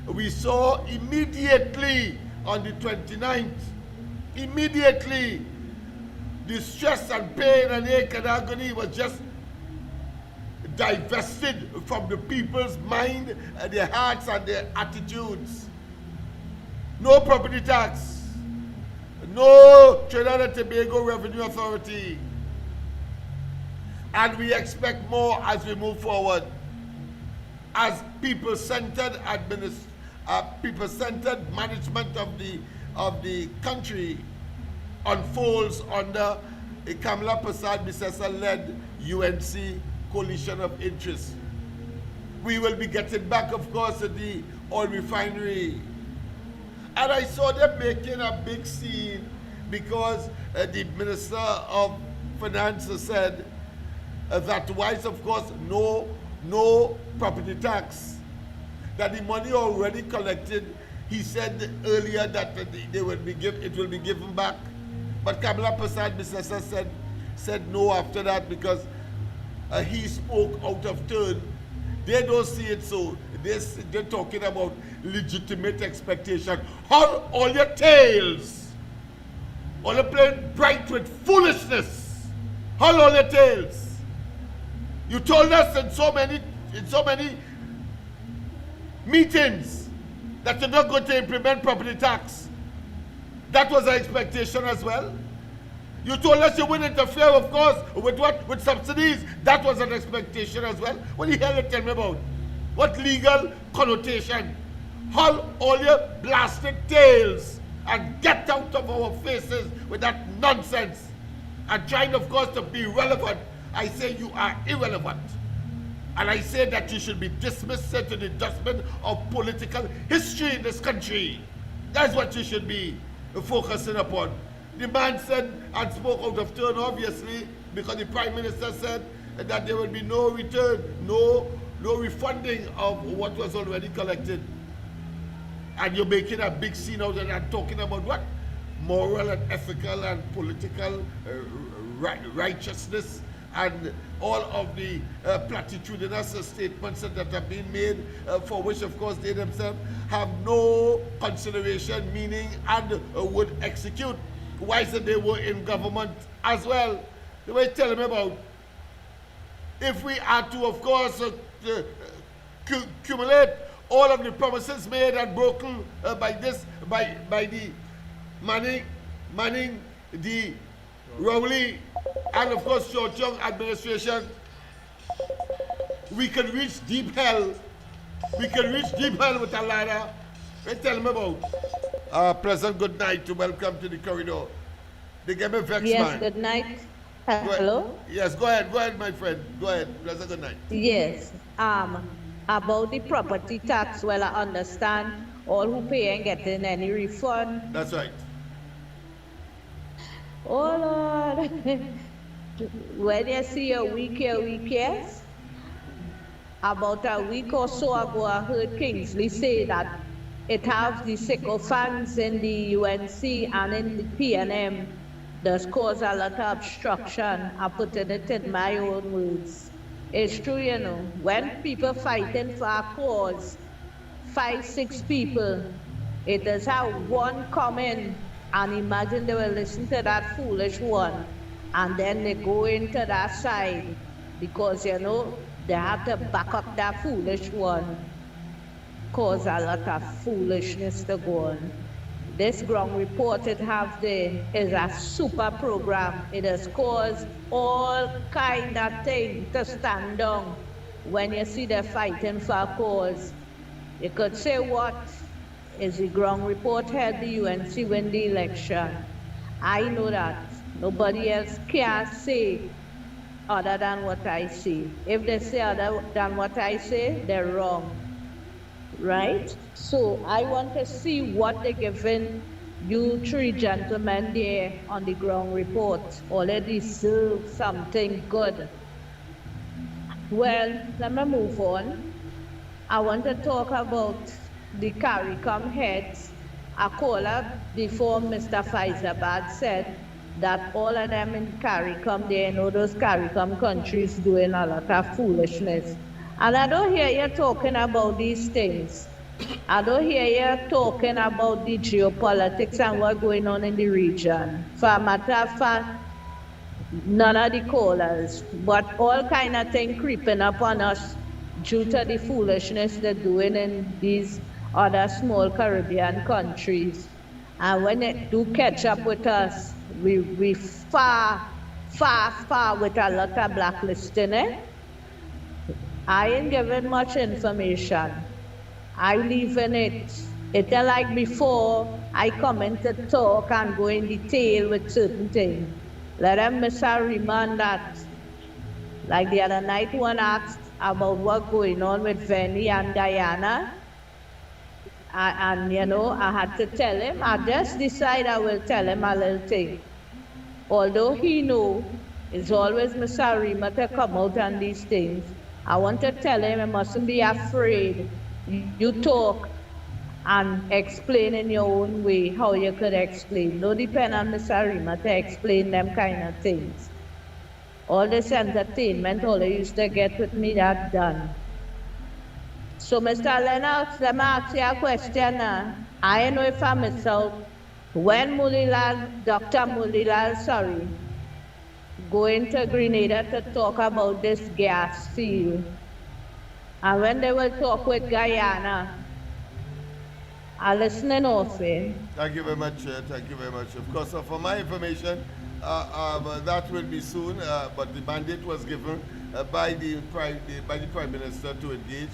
[SPEAKER 1] we saw immediately on the 29th, immediately, the stress and pain and ache and agony was just divested from the people's mind, their hearts and their attitudes. No property tax, no Trinidad and Tobago Revenue Authority. And we expect more as we move forward. As people-centered people-centered management of the country unfolds under a Kamala Persad-Bissessar-led UNC coalition of interests. We will be getting back, of course, to the oil refinery. And I saw them making a big scene because the Minister of Finance said that whilst, of course, no property tax, that the money already collected, he said earlier that it will be given back. But Kamala Persad-Bissessar said no after that because he spoke out of turn. They don't see it so. They're talking about legitimate expectation. Hold all your tails. All you're playing bright with foolishness. Hold all your tails. You told us in so many meetings that you're not going to implement property tax. That was our expectation as well. You told us you wouldn't interfere, of course, with subsidies. That was an expectation as well. What the hell you tell me about? What legal connotation? Hold all your blasted tails and get out of our faces with that nonsense. And trying, of course, to be relevant. I say you are irrelevant. And I say that you should be dismissed into the dustbin of political history in this country. That's what you should be focusing upon. The man said and spoke out of turn, obviously, because the Prime Minister said that there will be no return, no refunding of what was already collected. And you're making a big scene out of that, talking about what? Moral and ethical and political righteousness and all of the platitudinous statements that have been made, for which, of course, they themselves have no consideration, meaning, and would execute. Why said they were in government as well? They were telling me about if we are to, of course, accumulate all of the promises made and broken by the Manning, the Rowley, and of course George Young administration, we can reach deep hell. We can reach deep hell with a ladder. They tell me about. Pleasant good night to welcome to the corridor. They gave me vex,
[SPEAKER 6] yes,
[SPEAKER 1] man.
[SPEAKER 6] Good night. Hello?
[SPEAKER 1] Yes, go ahead, my friend. Go ahead. Pleasant good night.
[SPEAKER 6] Yes. About the property tax, well, I understand all who pay ain't getting any refund.
[SPEAKER 1] That's right.
[SPEAKER 6] Oh, Lord. When you see a week yes, about a week or so ago, I heard Kingsley say that it has the sycophants in the UNC and in the PNM does cause a lot of obstruction. I put it in my own words. It's true, you know, when people fighting for a cause, 5, 6 people, it does have one come in and imagine they will listen to that foolish one and then they go into that side because, you know, they have to back up that foolish one. Cause a lot of foolishness to go on. this ground report it have the is a super program. It has caused all kind of things to stand down when you see they're fighting for a cause. You could say what is the ground report had the UNC win the election. I know that. Nobody else can say other than what I say. If they say other than what I say, they're wrong. Right? So I want to see what they're giving you three gentlemen there on the ground report. Already serve something good. Well, let me move on. I want to talk about the CARICOM heads. A caller before Mr. Faizabad said that all of them in CARICOM, they know those CARICOM countries doing a lot of foolishness. And I don't hear you talking about these things. I don't hear you talking about the geopolitics and what's going on in the region. For a matter of fact, none of the callers, but all kind of thing creeping up on us due to the foolishness they're doing in these other small Caribbean countries. And when they do catch up with us, we far with a lot of blacklisting, eh? I ain't giving much information. I leaving it. It's like before I come in to talk and go in detail with certain things. Let them miss a remind that. Like the other night, one asked about what's going on with Venny and Diana. And you know, I had to tell him, I just decided I will tell him a little thing. Although he know it's always Miss Arima to come out on these things, I want to tell him he mustn't be afraid. You talk and explain in your own way how you could explain. No depend on Miss Arima to explain them kind of things. All this entertainment, all they used to get with me, that done. So, Mr. Lennox, let me ask you a question now. I know if I miss out. When Dr. Mulilal, going to Grenada to talk about this gas field, and when they will talk with Guyana, I'm listening off it.
[SPEAKER 1] Thank you very much. Thank you very much. Of course, for my information, that will be soon, but the mandate was given by the Prime Minister to engage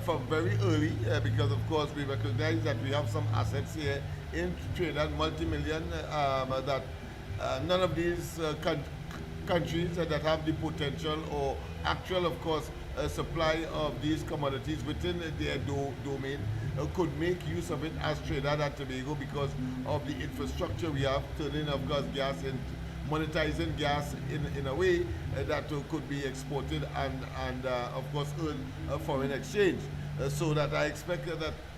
[SPEAKER 1] from very early, because of course we recognize that we have some assets here in Trinidad, multi-million, that none of these countries that have the potential or actual, of course, supply of these commodities within their domain could make use of it as Trinidad and Tobago, because of the infrastructure we have, turning, of course, gas and monetizing gas in a way that could be exported and of course, earn a foreign exchange. So that I expect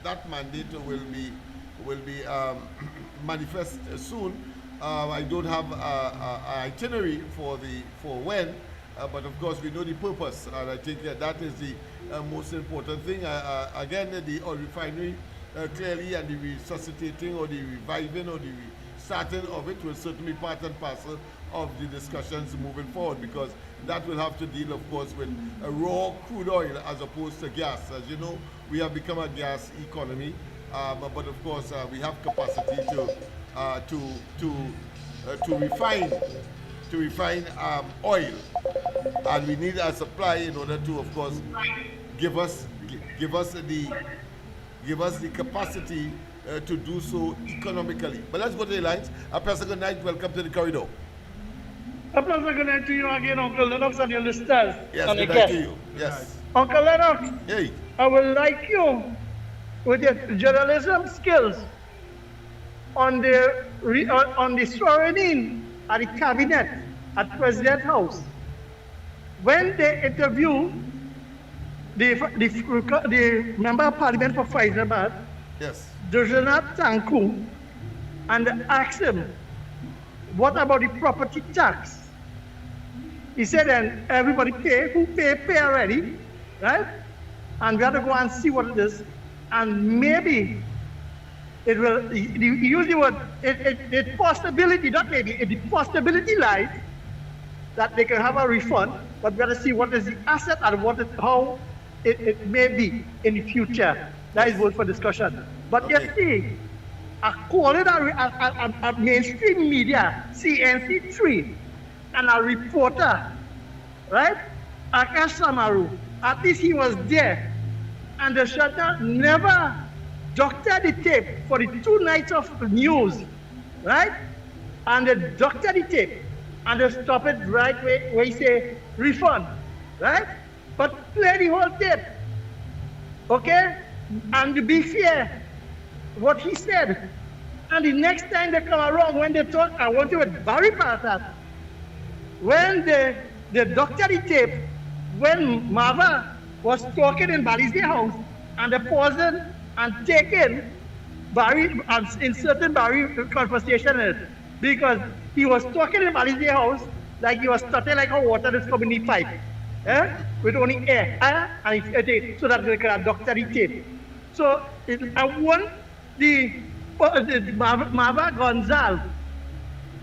[SPEAKER 1] that mandate will be manifest soon. I don't have an itinerary for when, but of course we know the purpose, and I think that is the most important thing. Again, the oil refinery clearly, and the resuscitating or the reviving or the starting of it will certainly be part and parcel of the discussions moving forward, because that will have to deal, of course, with a raw crude oil as opposed to gas. As you know, we have become a gas economy, but of course we have capacity to refine oil, and we need a supply in order to, of course, give us the capacity to do so economically. But let's go to the lines. A pleasant good night. Welcome to the corridor.
[SPEAKER 5] A pleasant good night to you again, Uncle Lennox, and your listeners.
[SPEAKER 1] Yes, good night to you. Yes.
[SPEAKER 5] Uncle Lennox,
[SPEAKER 1] hey,
[SPEAKER 5] I would like you, with your journalism skills, on the swearing in at the cabinet at President House, when they interview the member of parliament for Faizabad,
[SPEAKER 1] yes,
[SPEAKER 5] Dojana Tanku, and asked him, what about the property tax? He said, and everybody pay, who pay already, right? And we have to go and see what it is, and maybe it will, he used the word, the possibility, not maybe, the possibility lies that they can have a refund, but we have to see what is the asset and how it may be in the future. That is worth for discussion. But
[SPEAKER 1] okay.
[SPEAKER 5] you see, according to mainstream media, CNC3, and a reporter, right? Akash Samaru, at least he was there. And the shutter never doctored the tape for the 2 nights of news, right? And they doctored the tape and they stop it right where he say refund, right? But play the whole tape, okay? And to be fair, what he said. And the next time they come around, when they talk, I want to with Barry Partas. When the doctor the tape, when Mava was talking in Bali's house, and they paused and taken Barry and inserted Barry conversation in it, because he was talking in Bali's house like he was stuttering like a water that's coming in the pipe, with only air, so that they could doctor the tape. So I want the Mava Gonzalez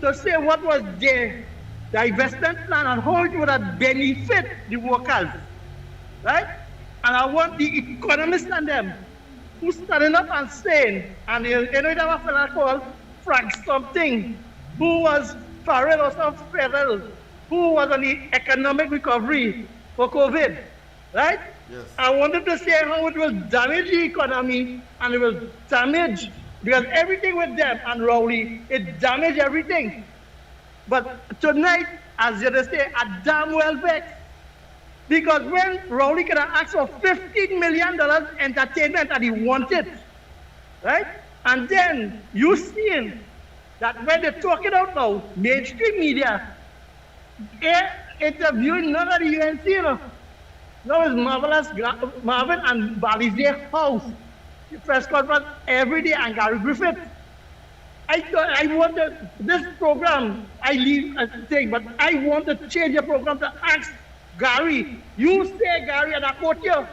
[SPEAKER 5] to say what was the investment plan and how it would have benefit the workers, right? And I want the economists and them who standing up and saying, and you know that was a fellow called Frank something, who was Farrell or some Farrell, who was on the economic recovery for COVID, right?
[SPEAKER 1] Yes.
[SPEAKER 5] I wanted to say how it will damage the economy and it will damage, because everything with them and Rowley, it damaged everything. But tonight, as you say, a damn well vexed. Because when Rowley could have asked for $15 million entertainment and he wanted, right? And then you seeing that when they're talking out now, mainstream media, they're interviewing none of the UNC, you know. Now it's marvelous, Marvin and Bali's house. The press conference every day and Gary Griffith. I want this program, I leave a thing, but I want to change the program to ask Gary. You say, Gary, and I quote you,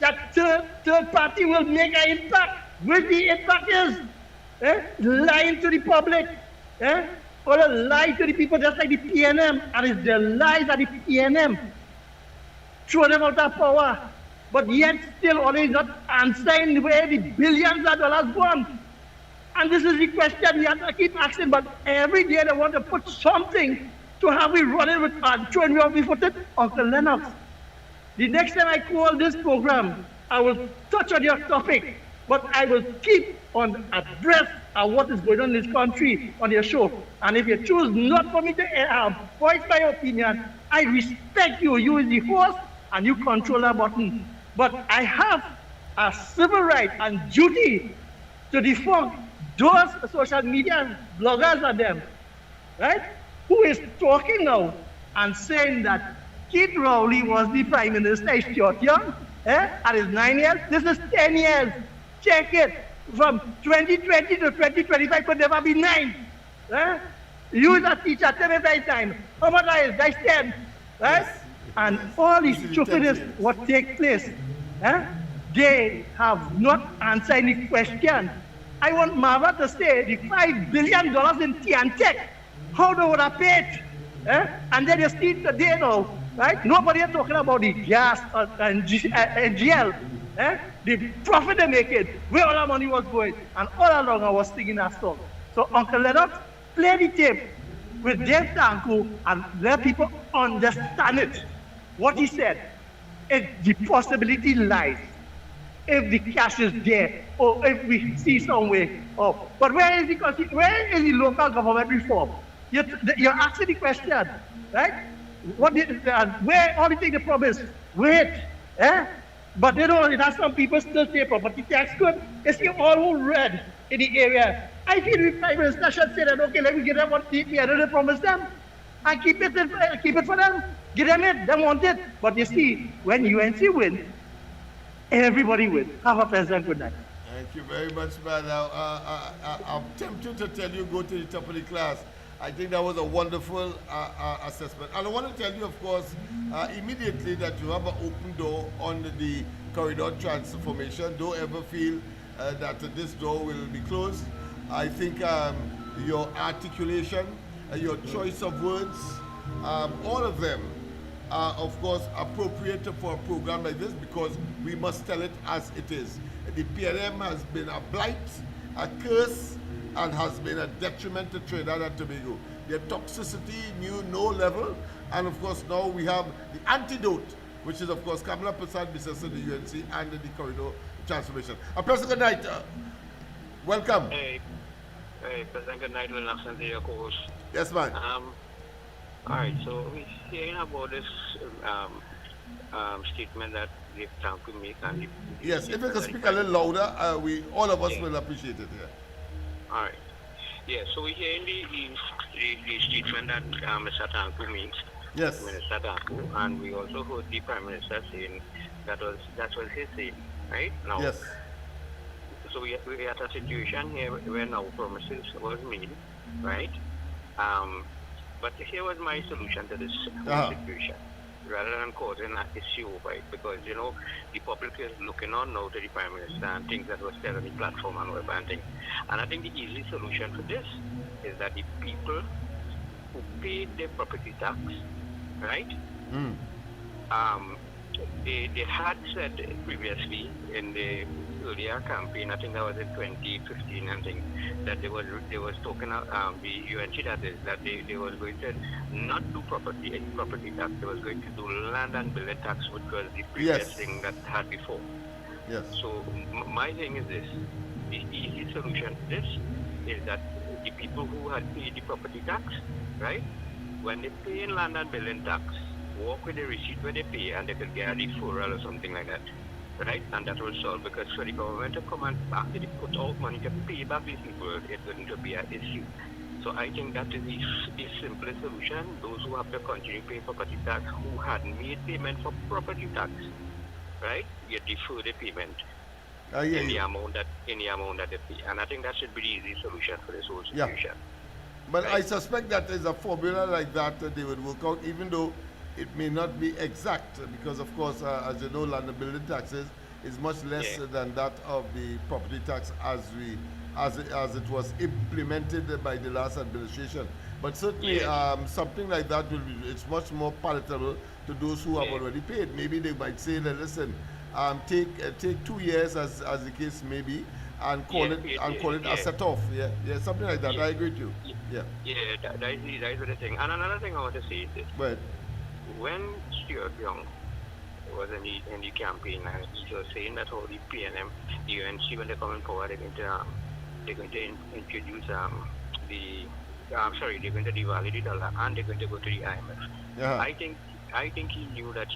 [SPEAKER 5] that third party will make an impact. Which the impact is lying to the public, or a lie to the people, just like the PNM, and it's the lies of the PNM. Throw them out of power, but yet still always not answering where the billions of dollars gone. And this is the question we have to keep asking, but every day they want to put something to have me running with throwing me off the foot, Uncle Lennox. The next time I call this program, I will touch on your topic, but I will keep on abreast of what is going on in this country on your show. And if you choose not for me to voice my opinion, I respect you. You is the host and you control that button. But I have a civil right and duty to defend those social media bloggers and them, right? Who is talking now and saying that Kid Rowley was the Prime Minister, is short young, at his 9 years. This is 10 years. Check it. From 2020 to 2025 could never be 9. You as a teacher, tell me that time. How much is that's 10, right? Yes. And all these stupidness, what take place, they have not answered any question. I want Marva to say the $5 billion in Tiantec, how they would have paid. And then you see today now, right? Nobody is talking about the gas and GL, the profit they make it, where all our money was going. And all along I was singing that song. So Uncle Lennox, play the tape with Dave Tanku and let people understand it. What he said, the possibility lies. If the cash is there, or if we see some way. But where is the local government reform? You're asking the question, right? Where all the things they promise? Wait, But they don't. It has some people still pay property tax code. You see all who read in the area. I feel the Prime Minister should say that, okay, let me give them what they promised them. And keep it for them. Give them it, they want it. But you see, when UNC wins, everybody wins. Have a pleasant good night.
[SPEAKER 1] Thank you very much, man. I'm tempted to tell you, go to the top of the class. I think that was a wonderful assessment. And I want to tell you, of course, immediately that you have an open door on the corridor transformation. Don't ever feel that this door will be closed. I think your articulation, your choice of words, all of them are, of course, appropriate for a program like this because we must tell it as it is. The PLM has been a blight, a curse, and has been a detriment to Trinidad and Tobago. Their toxicity knew no level, and of course now we have the antidote, which is of course Kamala Prasad business in the UNC and the corridor transformation. President, good night. Welcome.
[SPEAKER 7] Hey, President, good night, Lennox, and your co-host.
[SPEAKER 1] Yes, man.
[SPEAKER 7] All right, so we're hearing about this statement that they've time to make. And
[SPEAKER 1] yes, if you can speak a little louder, all of us will appreciate it. Yeah.
[SPEAKER 7] All right. Yeah, so we're hearing the statement that Mr. Tanku makes.
[SPEAKER 1] Yes.
[SPEAKER 7] Minister Tanku, and we also heard the Prime Minister saying that was his saying, right? Now,
[SPEAKER 1] yes.
[SPEAKER 7] So we are at a situation here where now promises was made, right? But here was my solution to this situation, rather than causing an issue over it, because the public is looking on now to the Prime Minister and things that was said on the platform and whatever and things. And I think the easy solution for this is that the people who paid their property tax, right? They had said previously in the earlier campaign, I think that was in 2015 and things, that they was talking the UNC that they was going to not do property tax, they was going to do land and building tax, which was the previous thing that had before.
[SPEAKER 1] Yes.
[SPEAKER 7] So my thing is this: the easy solution to this is that the people who had paid the property tax, right, when they pay in land and building tax, walk with the receipt where they pay and they could get a deferral or something like that, right? And that will solve, because for the government to come and after they put out money to pay back these people, it's going to be an issue. So I think that is the simplest solution. Those who have to continue paying property tax, who had made payment for property tax, right, you defer the payment in the amount that they pay. And I think that should be the easy solution for this whole situation.
[SPEAKER 1] Yeah. But
[SPEAKER 7] right?
[SPEAKER 1] I suspect that there's a formula like that they would work out, even though it may not be exact, because of course, as you know, land and building taxes is much less than that of the property tax as it was implemented by the last administration. But certainly, something like that it's much more palatable to those who have already paid. Maybe they might say that, listen, take 2 years as the case may be, and call it a set off. Something like that. I agree with you.
[SPEAKER 7] That is the thing. And another thing I want to say is this.
[SPEAKER 1] But
[SPEAKER 7] when Stuart Young was in the campaign, and he was saying that all the PNM, the UNC, when they come in forward, they're going to introduce they're going to devalue the dollar and they're going to go to the IMF. I think he knew that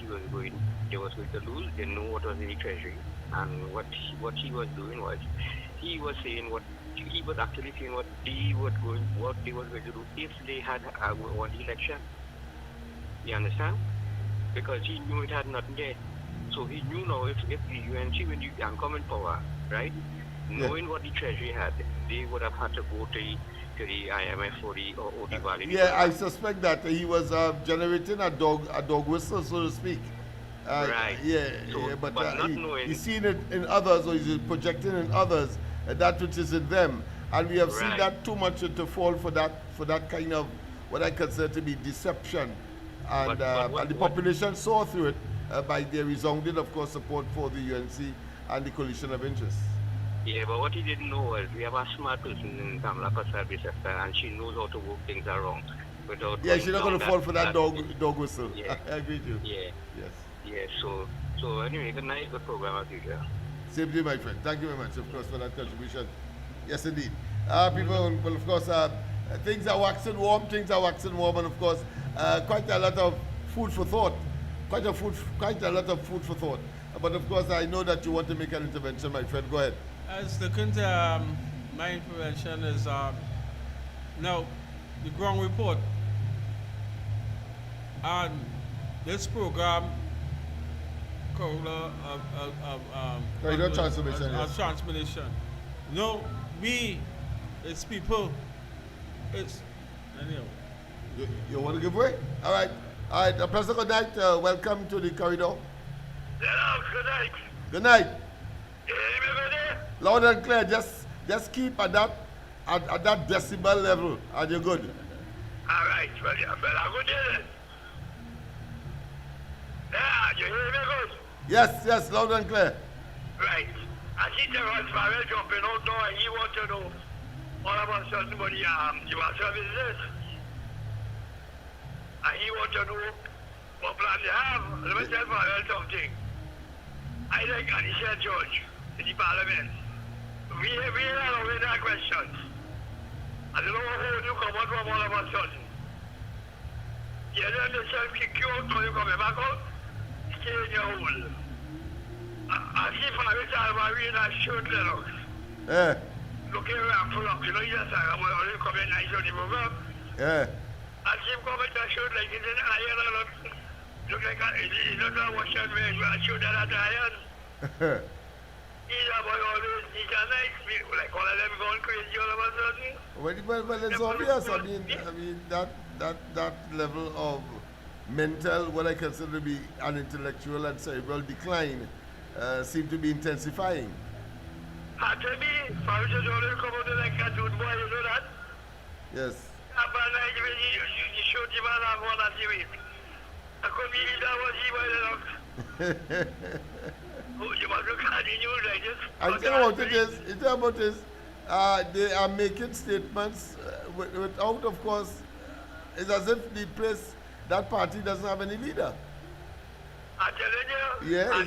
[SPEAKER 7] they was going to lose. They know what was in the treasury, and what he was doing was he was saying what they was going to do if they had won the election. You understand? Because he knew it had nothing there. So he knew now if the UNC when you can come in power, right? Knowing what the treasury had, they would have had to go to the IMF or the value.
[SPEAKER 1] Yeah, I suspect that he was generating a dog whistle, so to speak.
[SPEAKER 7] Right.
[SPEAKER 1] But
[SPEAKER 7] not knowing.
[SPEAKER 1] He's seen it in others, or he's projecting in others that which is in them, and we have seen that too much to fall for that kind of what I consider to be deception, and the population saw through it by their resounding, of course, support for the UNC and the coalition of interests.
[SPEAKER 7] Yeah, but what he didn't know was we have a smart person in Kamala Prasad, and she knows how to work things around.
[SPEAKER 1] She's not going to fall for that dog whistle.
[SPEAKER 7] Yeah.
[SPEAKER 1] I agree with you.
[SPEAKER 7] Yeah.
[SPEAKER 1] Yes.
[SPEAKER 7] Yeah, so anyway, good night, good program as usual.
[SPEAKER 1] Same to you, my friend. Thank you very much, of course, for that contribution. Yes, indeed. People, well, of course, things are waxing warm, and of course, quite a lot of food for thought. Quite a lot of food for thought. But of course, I know that you want to make an intervention, my friend. Go ahead.
[SPEAKER 3] As the my intervention is now the ground report and this program
[SPEAKER 1] corridor transformation.
[SPEAKER 3] Transformation. No, we, it's people. It's anyhow.
[SPEAKER 1] You want to give way? All right. Professor, good night. Welcome to the corridor.
[SPEAKER 8] Good night.
[SPEAKER 1] Good night.
[SPEAKER 8] You hear me there?
[SPEAKER 1] Loud and clear. Just keep at that decibel level, and you're good.
[SPEAKER 8] All right. Well, I'm good there. Yeah, you hear me good?
[SPEAKER 1] Yes, loud and clear.
[SPEAKER 8] Right. I see the Ron Farrell jumping out now, and he want to know all of a sudden, when you are services, and he want to know what plan they have. Let me tell you something. I like Anisha George in the parliament. We are always that questions. I don't know how you come out from all of a sudden. You know yourself kick you out when you come back out, stay in your hole. I see for every time I read that shirt, Lennox.
[SPEAKER 1] Yeah.
[SPEAKER 8] Looking around full up, you know, yes, I'm going to come in nice on the program.
[SPEAKER 1] Yeah.
[SPEAKER 8] I see him come in that shirt like it's in iron. Look like he's not a washing machine, but I shoot that at the iron. He's a boy always, he's a nice, like all of them going crazy all of a sudden.
[SPEAKER 1] Well, it's obvious. I mean that level of mental, what I consider to be an intellectual and cerebral decline, seem to be intensifying.
[SPEAKER 8] Tell me, Farouche always come out like a dude boy, you know that?
[SPEAKER 1] Yes.
[SPEAKER 8] You shoot him and have one at the week. I could be that was he by the Lennox. You must look at the news like this.
[SPEAKER 1] And the thing about it is, they are making statements without, of course, it's as if the place, that party doesn't have any leader.
[SPEAKER 8] I'm telling you.
[SPEAKER 1] Yeah,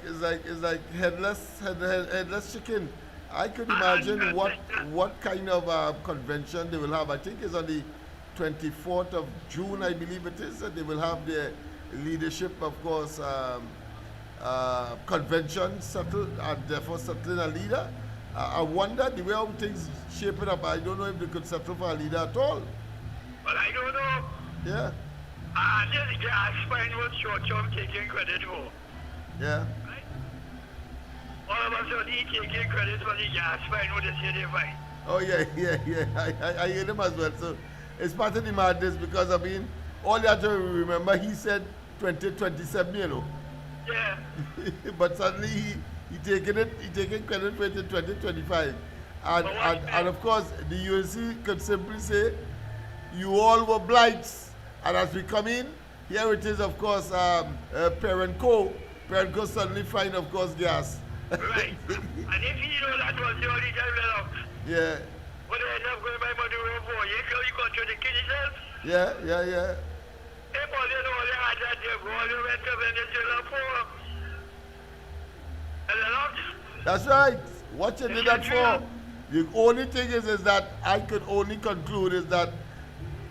[SPEAKER 1] it's like headless chicken. I could imagine what kind of convention they will have. I think it's on the 24th of June, I believe it is. They will have their leadership, of course, convention settled, and therefore settling a leader. I wonder the way how things shaping up. I don't know if they could settle for a leader at all.
[SPEAKER 8] Well, I don't know.
[SPEAKER 1] Yeah.
[SPEAKER 8] I just gas find what short-term taking credit for.
[SPEAKER 1] Yeah.
[SPEAKER 8] Right? All of a sudden, he taking credit for the gas find what they say they find.
[SPEAKER 1] Oh, yeah. I hear them as well. So it's part of the madness because, I mean, all you have to remember, he said 2027, you know.
[SPEAKER 8] Yeah.
[SPEAKER 1] But suddenly he taking credit for it in 2025. And of course, the UNC could simply say, you all were blights. And as we come in, here it is, of course, Parent Co suddenly find, of course, gas.
[SPEAKER 8] Right. And if you know that was the only time that
[SPEAKER 1] yeah.
[SPEAKER 8] What I end up going by money room for, you contradicting yourself?
[SPEAKER 1] Yeah.
[SPEAKER 8] Hey, boy, you know, they had that, they go, you went to Venezuela for. And a lot.
[SPEAKER 1] That's right. What you did that for? The only thing is that I could only conclude is that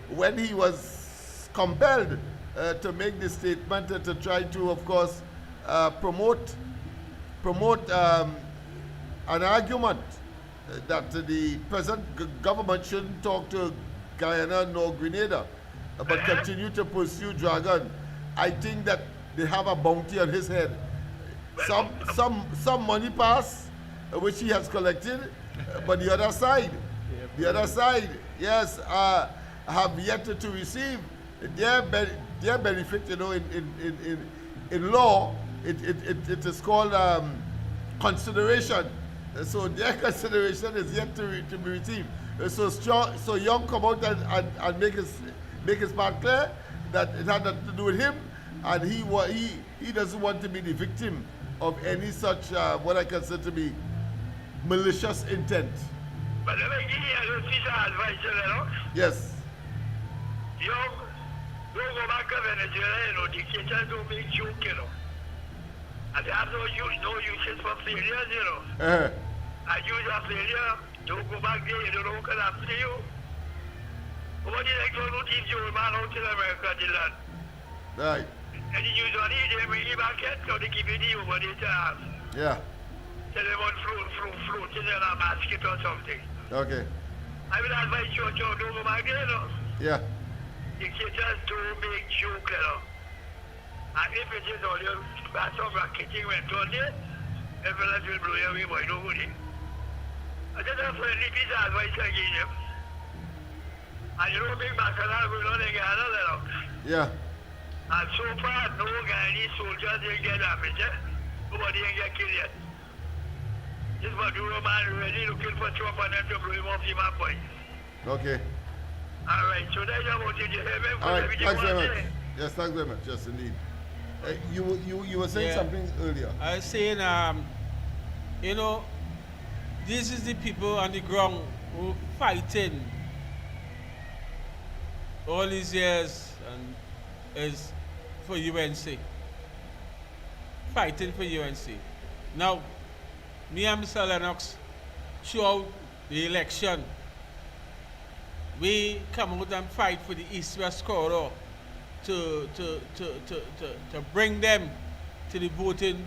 [SPEAKER 1] when he was compelled to make this statement to try to, of course, promote an argument that the present government shouldn't talk to Guyana nor Grenada, but continue to pursue Dragon. I think that they have a bounty on his head. Some money pass, which he has collected, but the other side, yes, have yet to receive their benefit. You know, in law, it is called consideration. So their consideration is yet to be received. So Young come out and make his part clear that it had nothing to do with him, and he doesn't want to be the victim of any such what I consider to be malicious intent.
[SPEAKER 8] But let me give you a piece of advice, Lennox.
[SPEAKER 1] Yes.
[SPEAKER 8] Young, don't go back to Venezuela, you know, dictators don't make joke, you know. And they have no uses for failures, you know. And use a failure, don't go back there, you don't know what can happen to you. What do you like to teach you, man, out in America, Dylan?
[SPEAKER 1] Right.
[SPEAKER 8] And you use money, they bring you back in, so they give you the money to have.
[SPEAKER 1] Yeah.
[SPEAKER 8] Tell them on fruit in a basket or something.
[SPEAKER 1] Okay.
[SPEAKER 8] I will advise you, don't go back there, you know.
[SPEAKER 1] Yeah.
[SPEAKER 8] Dictators don't make joke, you know. And if it is all your some racketing went on there, everyone will blow your way, boy, nobody. I just have a friendly piece of advice I give them. And you know, big Bacchanal going on in Ghana, you know.
[SPEAKER 1] Yeah.
[SPEAKER 8] And so far, no Guyanese soldiers didn't get damaged, eh? Nobody didn't get killed yet. This Maduro man really looking for Trump and them to blow him off the map, boy.
[SPEAKER 1] Okay.
[SPEAKER 8] All right, so that's about it. You hear me?
[SPEAKER 1] All right, thanks very much. Yes, thanks very much. Yes, indeed. You were saying something earlier.
[SPEAKER 3] I was saying, you know, this is the people on the ground who fighting all these years and is for UNC. Fighting for UNC. Now, me and Mr. Lennox, throughout the election, we come out and fight for the East-West corridor to bring them to the voting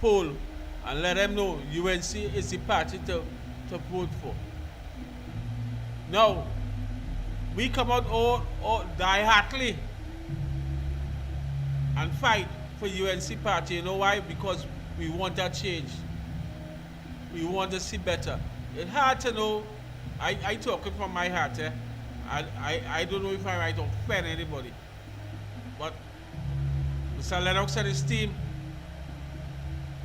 [SPEAKER 3] poll and let them know UNC is the party to vote for. Now, we come out all die-heartedly and fight for UNC party. You know why? Because we want that change. We want to see better. It's hard to know. I talk it from my heart. I don't know if I might offend anybody. But Mr. Lennox and his team,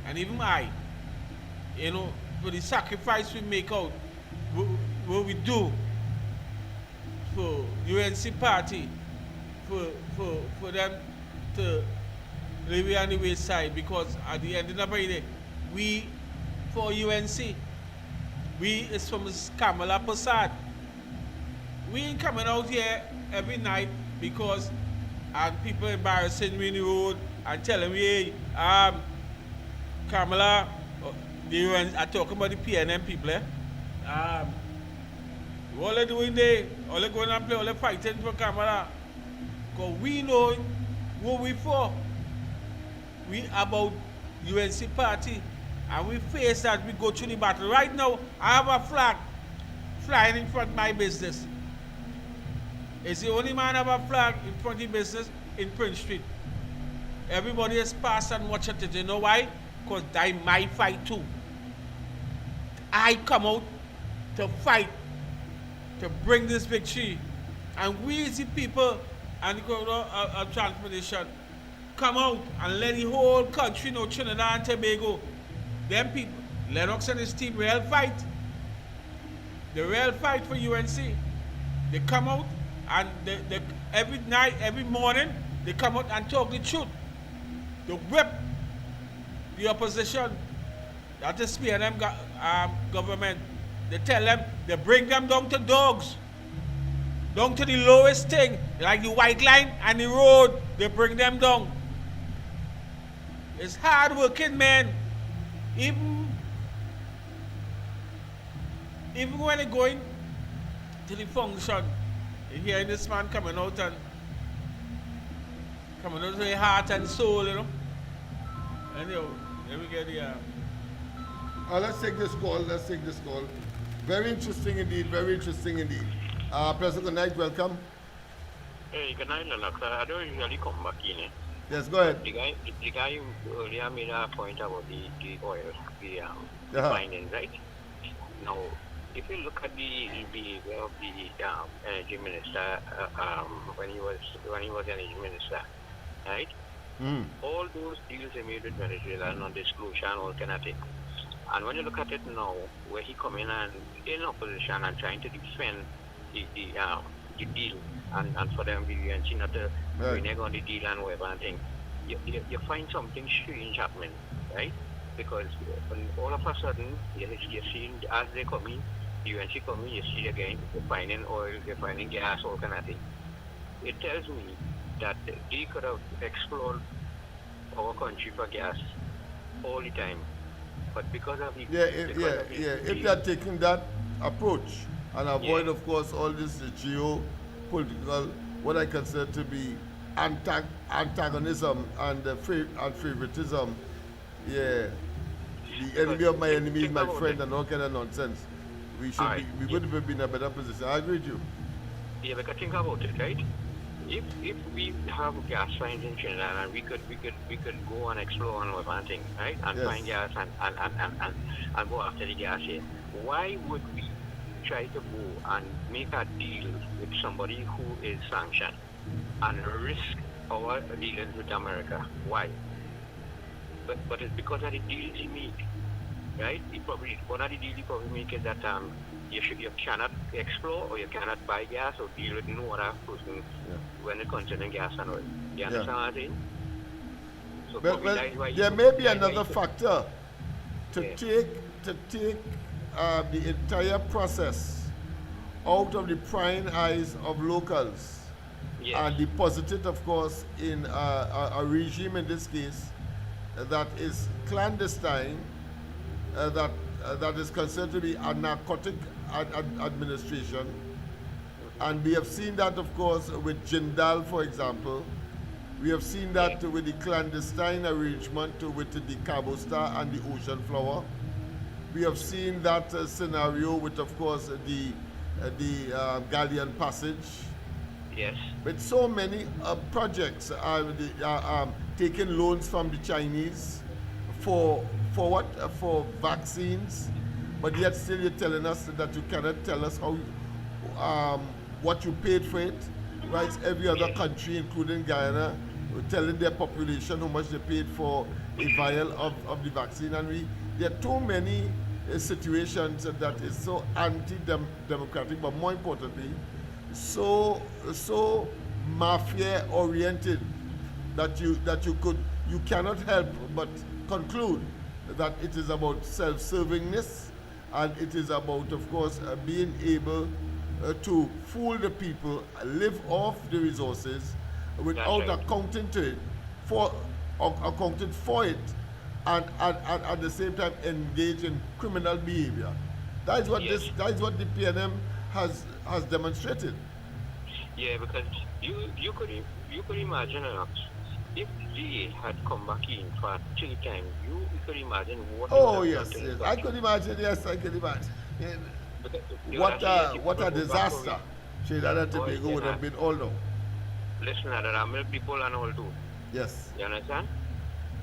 [SPEAKER 3] and even I, you know, for the sacrifice we make out, what we do for UNC party, for them to live on the wayside, because at the end of the day, we for UNC, we is from Kamala Prasad. We ain't coming out here every night because and people embarrassing me in the road and telling me, hey, Kamala, I talking about the PNM people, all they're doing there, all they're going and play, all they're fighting for Kamala. Because we know what we for. We about UNC party. And we face that, we go through the battle. Right now, I have a flag flying in front of my business. It's the only man have a flag in front of the business in Prince Street. Everybody has passed and watched it. You know why? Because that's my fight too. I come out to fight, to bring this victory. And we as the people and the corridor of transportation come out and let the whole country know Trinidad and Tobago. Them people, Lennox and his team, real fight. The real fight for UNC. They come out and they every night, every morning, they come out and talk the truth. They whip the opposition. That is PNM government. They tell them, they bring them down to dogs. Down to the lowest thing, like the white line and the road, they bring them down. It's hard working, man. Even when they're going to the function, you hear this man coming out with his heart and soul, you know. Anyway, let me get the
[SPEAKER 1] let's take this call. Very interesting indeed, very interesting indeed. President, good night, welcome.
[SPEAKER 7] Hey, good night, Lennox. I don't usually come back in.
[SPEAKER 1] Yes, go ahead.
[SPEAKER 7] The guy earlier made a point about the oil, the findings, right? Now, if you look at the behavior of the energy minister when he was energy minister, right? All those deals he made with Venezuela, non-disclosure and all kind of thing. And when you look at it now, where he come in and in opposition and trying to defend the deal and for them the UNC not to renege on the deal and whatever and thing, you find something strange happening, right? Because when all of a sudden you're seeing as they come in, the UNC come in, you see again they're finding oil, they're finding gas, all kind of thing. It tells me that they could have explored our country for gas all the time. But because of the
[SPEAKER 1] if they are taking that approach and avoid, of course, all this geopolitical, what I consider to be antagonism and favoritism, the enemy of my enemy is my friend and all kind of nonsense. We would have been in a better position. I agree with you.
[SPEAKER 7] Yeah, because think about it, right? If we have gas finds in Trinidad and we could go and explore and one thing, right? And find gas and go after the gas here. Why would we try to go and make a deal with somebody who is sanctioned and risk our dealings with America? Why? But it's because of the deals he make, right? One of the deals he probably make is that you cannot explore or you cannot buy gas or deal with no other person when it concerns gas and oil. You understand what I'm saying? So
[SPEAKER 1] there may be another factor to take the entire process out of the prying eyes of locals and deposit it, of course, in a regime in this case that is clandestine, that is considered to be a narcotic administration. And we have seen that, of course, with Jindal, for example. We have seen that with the clandestine arrangement with the Cabo Star and the Ocean Flower. We have seen that scenario with, of course, the Galleon Passage.
[SPEAKER 7] Yes.
[SPEAKER 1] With so many projects, taking loans from the Chinese for what? For vaccines, but yet still you're telling us that you cannot tell us how what you paid for it. Right? Every other country, including Guyana, telling their population how much they paid for a vial of the vaccine, and there are too many situations that is so anti-democratic, but more importantly, so mafia oriented that you cannot help but conclude that it is about self-servingness, and it is about, of course, being able to fool the people, live off the resources without accounting for it, and at the same time engage in criminal behavior. That is what the PNM has demonstrated.
[SPEAKER 7] Yeah, because you could imagine, if they had come back in for 3 times, you could imagine what.
[SPEAKER 1] Oh yes, I could imagine. Yes, I could imagine. What a disaster Trinidad and Tobago would have been all now.
[SPEAKER 7] Listen, there are people and all too.
[SPEAKER 1] Yes.
[SPEAKER 7] You understand?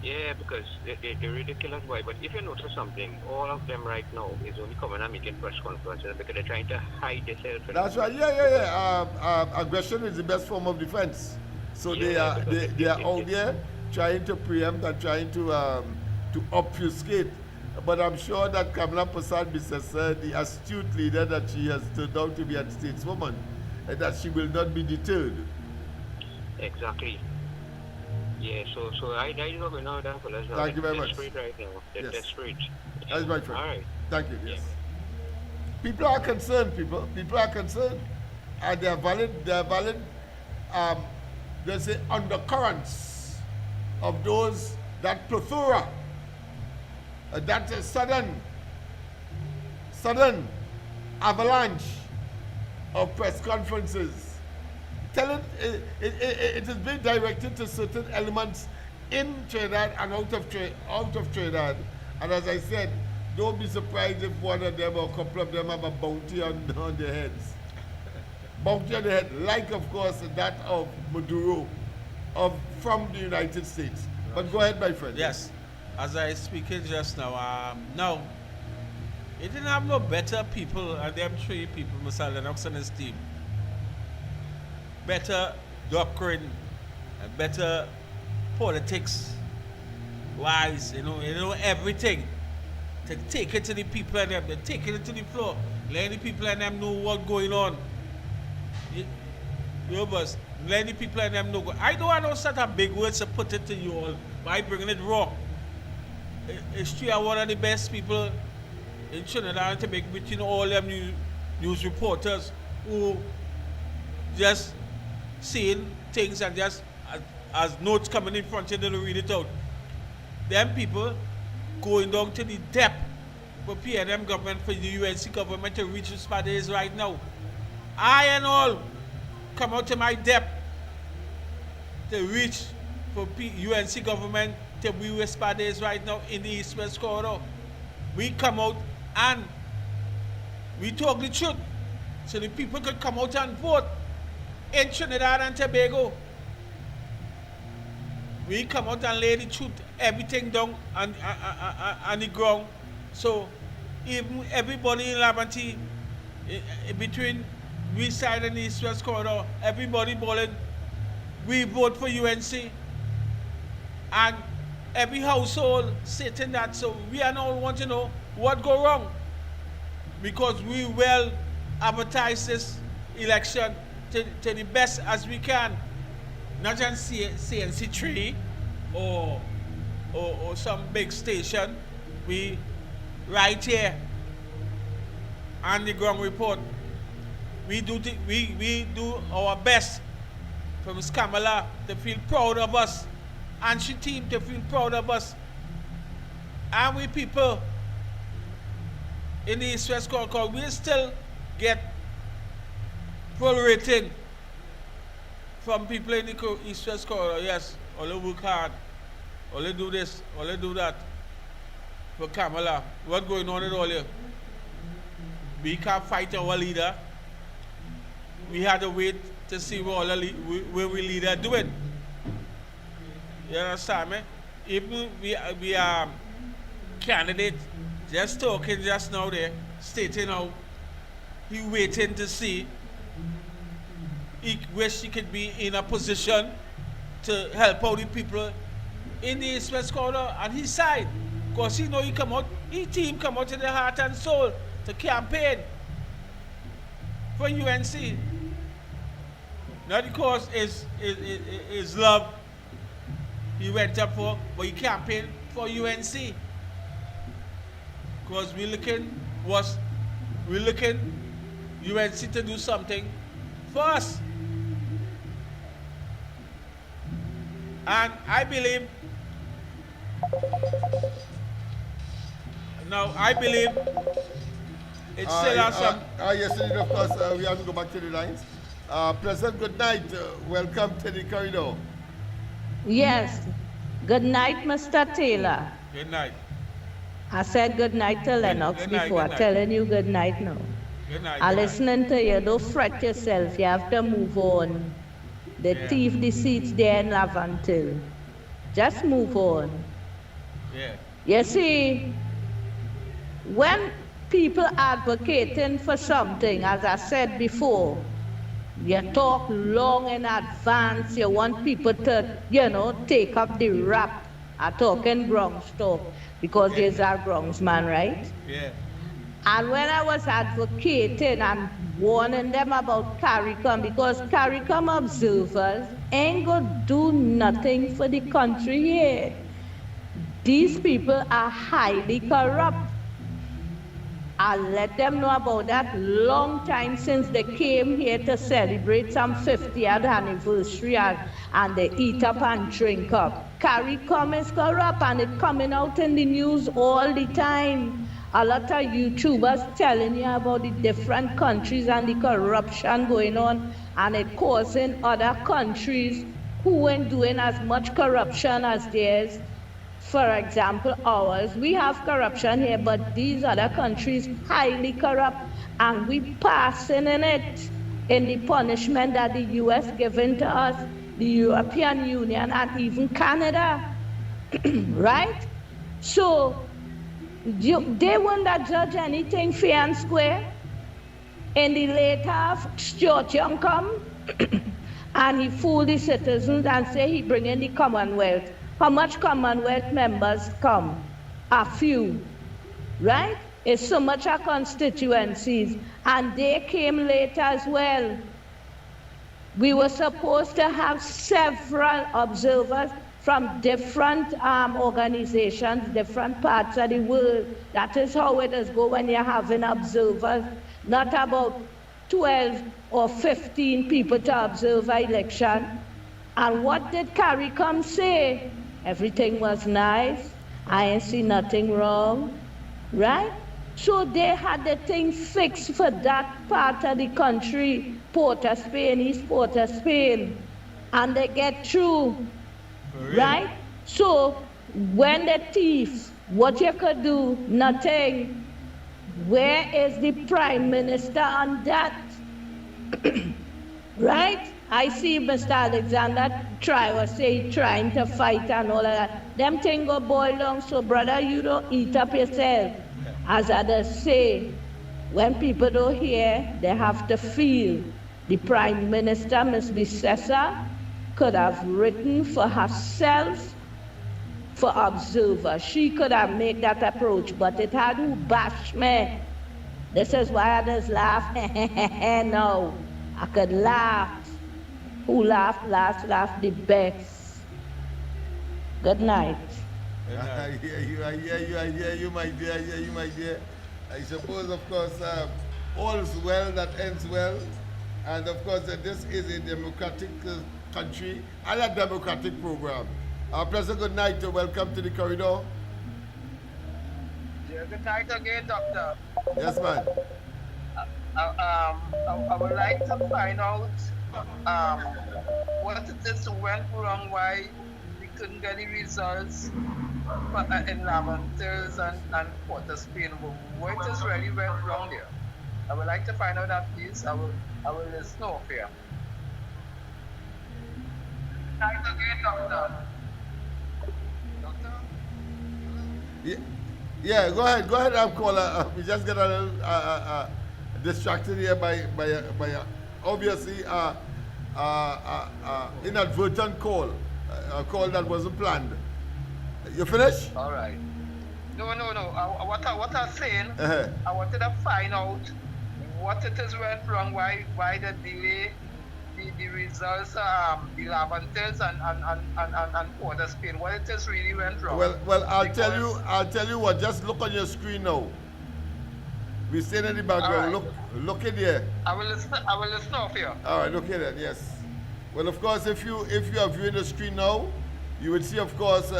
[SPEAKER 7] Yeah, because they're ridiculous. Why? But if you notice something, all of them right now is only coming and making press conferences because they're trying to hide themselves.
[SPEAKER 1] That's right. Yeah. Aggression is the best form of defense. So they are out there trying to preempt and trying to obfuscate. But I'm sure that Kamala Prasad Bissessa, the astute leader that she has turned out to be a stateswoman, that she will not be deterred.
[SPEAKER 7] Exactly. Yeah, so I know we know that for us.
[SPEAKER 1] Thank you very much.
[SPEAKER 7] Desperate right now. They're desperate.
[SPEAKER 1] That's my friend.
[SPEAKER 7] All right.
[SPEAKER 1] Thank you. Yes. People are concerned. People are concerned, and they are valid. There's the undercurrents of that plethora, that sudden avalanche of press conferences. It is being directed to certain elements in Trinidad and out of Trinidad. And as I said, don't be surprised if one of them or a couple of them have a bounty on their heads. Bounty on their head, like of course that of Maduro from the United States. But go ahead, my friend.
[SPEAKER 3] Yes. As I speaking just now, no, it didn't have no better people and them 3 people, Mr. Lennox and his team. Better doctrine, and better politics wise, you know everything. To take it to the people and them, they're taking it to the floor, letting the people and them know what's going on. You boss, letting the people and them know. I know such a big words to put it to you all, but I bringing it raw. It's true, I'm one of the best people in Trinidad and Tobago between all them news reporters who just saying things and just as notes coming in front of you, they read it out. Them people going down to the depth for PNM government, for the UNC government to reach the spot it is right now. I and all come out to my depth to reach for UNC government to be where spot it is right now in the East-West corridor. We come out and we talk the truth so the people could come out and vote in Trinidad and Tobago. We come out and lay the truth, everything down on the ground. So even everybody in Labanty, between we side and the East-West corridor, everybody bowling, we vote for UNC. And every household sitting that, so we are now want to know what go wrong. Because we will advertise this election to the best as we can. Not just CNC3 or some big station. We right here and the ground report. We do our best for Ms. Kamala to feel proud of us, and she team to feel proud of us. And we people in the East West Corridor, we still get full rating from people in the East West Corridor. Yes, all they work hard, all they do this, all they do that for Kamala. What's going on at all here? We can't fight our leader. We had to wait to see what where we leader doing. You understand me? Even we are candidate just talking just now there, stating how he waiting to see he wish he could be in a position to help out the people in the East West Corridor on his side. Because he know he come out, his team come out to the heart and soul to campaign for UNC. Not because his love he went up for, but he campaigned for UNC. Because we're looking UNC to do something for us. And I believe it's still awesome.
[SPEAKER 1] Yes, indeed, of course, we have to go back to the lines. President, good night. Welcome to the corridor.
[SPEAKER 6] Yes. Good night, Mr. Taylor.
[SPEAKER 3] Good night.
[SPEAKER 6] I said good night to Lennox before. I'm telling you good night now.
[SPEAKER 3] Good night.
[SPEAKER 6] I'm listening to you. Don't fret yourself. You have to move on. The thief, the seats there in Lavantil. Just move on.
[SPEAKER 3] Yeah.
[SPEAKER 6] You see, when people advocating for something, as I said before, you talk long in advance. You want people to, take up the rap. I'm talking Bronx talk because there's our Bronx man, right?
[SPEAKER 3] Yeah.
[SPEAKER 6] And when I was advocating and warning them about CARICOM, because CARICOM observers ain't gonna do nothing for the country here. These people are highly corrupt. I let them know about that long time since they came here to celebrate some 50th anniversary and they eat up and drink up. CARICOM is corrupt and it's coming out in the news all the time. A lot of YouTubers telling you about the different countries and the corruption going on, and it causing other countries who ain't doing as much corruption as theirs. For example, ours, we have corruption here, but these other countries highly corrupt, and we passing in it in the punishment that the US giving to us, the European Union, and even Canada, right? So they won't judge anything fair and square. In the later, Stuart Young come and he fooled the citizens and say he bring in the Commonwealth. How much Commonwealth members come? A few, right? It's so much our constituencies, and they came later as well. We were supposed to have several observers from different organizations, different parts of the world. That is how it is go when you're having observers, not about 12 or 15 people to observe an election. And what did CARICOM say? Everything was nice. I ain't see nothing wrong, right? So they had the thing fixed for that part of the country, Port of Spain, East Port of Spain, and they get through, right? So when the thief, what you could do? Nothing. Where is the Prime Minister on that? Right? I see Mr. Alexander trying to fight and all of that. Them things go boil down, so brother, you don't eat up yourself. As others say, when people don't hear, they have to feel. The Prime Minister, Ms. Bissessa, could have written for herself for observer. She could have made that approach, but it had to bash me. This is why others laugh. No, I could laugh. Who laughed last laughed the best. Good night.
[SPEAKER 1] I hear you, my dear. I suppose, of course, all's well that ends well. And of course, this is a democratic country and a democratic program. Pleasant good night. Welcome to the corridor.
[SPEAKER 5] Yeah, good night again, Doctor.
[SPEAKER 1] Yes, man.
[SPEAKER 5] I would like to find out what it is went wrong, why we couldn't get the results in Laventers and Port Spain. What just really went wrong there? I would like to find out that, please. I will listen off here. Good night again, Doctor. Doctor?
[SPEAKER 1] Yeah, go ahead, caller. We just get a little distracted here by obviously inadvertent call, a call that wasn't planned. You finished?
[SPEAKER 5] All right. No. What I'm saying, I wanted to find out what it is went wrong, why the delay, the results, the Laventers and Port Spain, what it is really went wrong.
[SPEAKER 1] Well, I'll tell you what. Just look on your screen now. We staying in the background.
[SPEAKER 5] Right.
[SPEAKER 1] Look in there.
[SPEAKER 5] I will listen off here.
[SPEAKER 1] All right, okay then. Yes. Well, of course, if you are viewing the screen now, you will see, of course,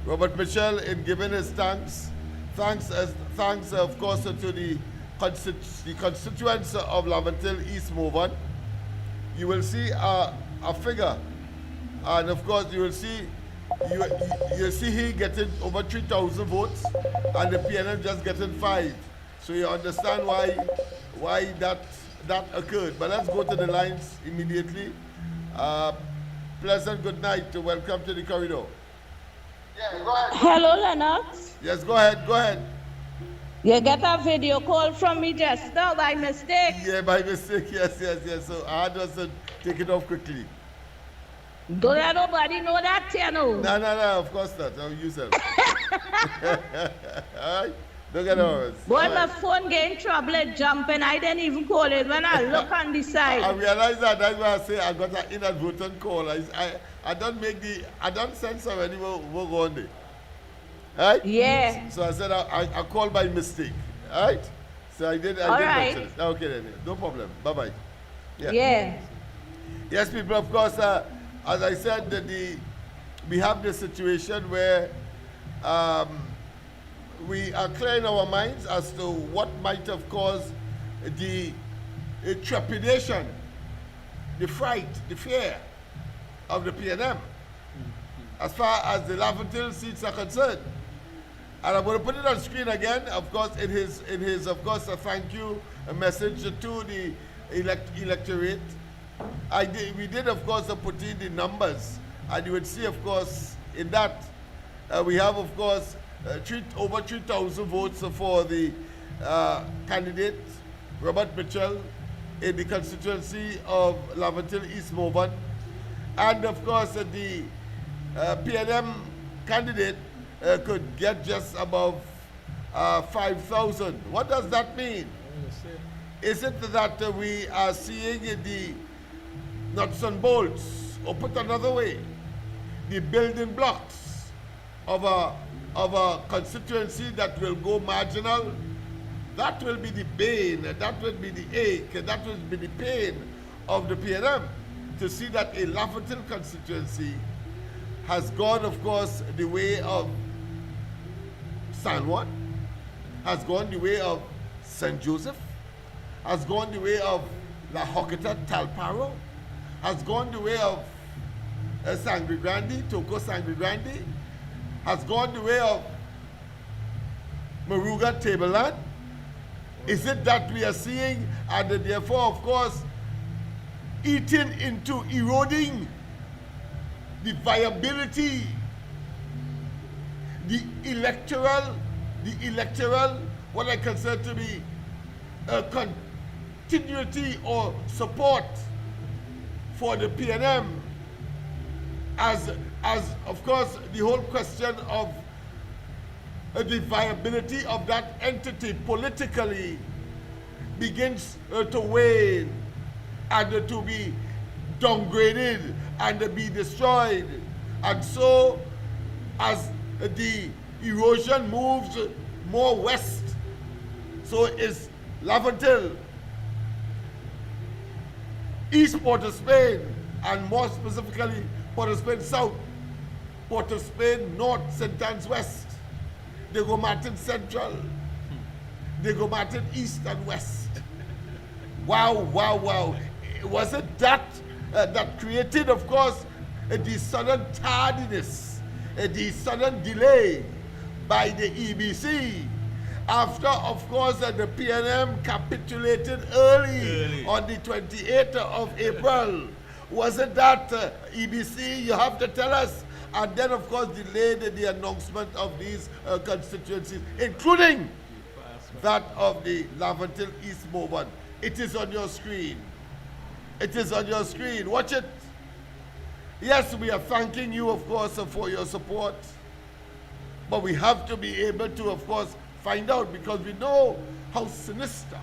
[SPEAKER 1] Robert Mitchell in giving his thanks, of course, to the constituents of Laventille East Morvan. You will see a figure, and of course, you will see he getting over 3,000 votes, and the PNM just getting 5. So you understand why that occurred. But let's go to the lines immediately. Pleasant good night. Welcome to the corridor. Yeah, go ahead.
[SPEAKER 6] Hello, Lennox.
[SPEAKER 1] Yes, go ahead.
[SPEAKER 6] You get a video call from me just now by mistake.
[SPEAKER 1] Yeah, by mistake. Yes. So I had to take it off quickly.
[SPEAKER 6] Don't let nobody know that, you know.
[SPEAKER 1] No, of course not. I'll use it. All right. Don't get nervous.
[SPEAKER 6] Boy, my phone get in trouble jumping. I didn't even call it when I look on the side.
[SPEAKER 1] I realized that. That's why I say I got an inadvertent call. I don't censor any work on it. Right?
[SPEAKER 6] Yeah.
[SPEAKER 1] So I said I called by mistake. Right? So I did mention it. Okay then. No problem. Bye-bye.
[SPEAKER 6] Yeah.
[SPEAKER 1] Yes, people, of course, as I said, we have this situation where we are clearing our minds as to what might have caused the trepidation, the fright, the fear of the PNM as far as the Laventille seats are concerned. And I'm going to put it on screen again, of course, in his of course, a thank you message to the electorate. We did, of course, put in the numbers, and you would see, of course, in that we have, of course, over 3,000 votes for the candidate Robert Mitchell in the constituency of Laventille East Morvan, and of course the PNM candidate could get just above 5,000. What does that mean? Is it that we are seeing the nuts and bolts, or put another way, the building blocks of a constituency that will go marginal? That will be the bane, that will be the ache, that will be the pain of the PNM, to see that a Laventille constituency has gone, of course, the way of San Juan, has gone the way of St. Joseph, has gone the way of La Hoqueta Talparo, has gone the way of Sangre Grande, Toco Sangre Grande, has gone the way of Maruga Tableland. Is it that we are seeing, and therefore, of course, eating into eroding the viability, the electoral, what I consider to be a continuity or support for the PNM, as of course the whole question of the viability of that entity politically begins to wane and to be downgraded and to be destroyed. And so as the erosion moves more west, so is Laventille East Port of Spain, and more specifically, Port of Spain South, Port of Spain North, St. Anne's West, Diego Martin Central, Diego Martin East and West. Wow, wow, wow. Was it that that created, of course, the sudden tardiness, the sudden delay by the EBC after, of course, the PNM capitulated early on the 28th of April? Was it that EBC? You have to tell us. And then, of course, delayed the announcement of these constituencies, including that of the Laventille East movement. It is on your screen. It is on your screen. Watch it. Yes, we are thanking you, of course, for your support. But we have to be able to, of course, find out, because we know how sinister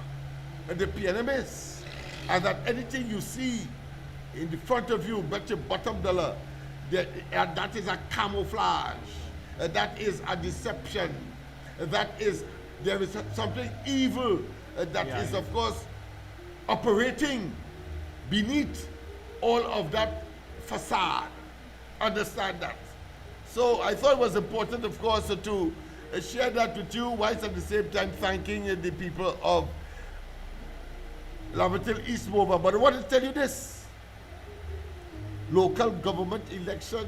[SPEAKER 1] the PNM is. And that anything you see in the front of you, bet your bottom dollar, that is a camouflage. That is a deception. There is something evil that is, of course, operating beneath all of that facade. Understand that. So I thought it was important, of course, to share that with you, whilst at the same time thanking the people of Laventille East Mover. But I want to tell you this. Local government election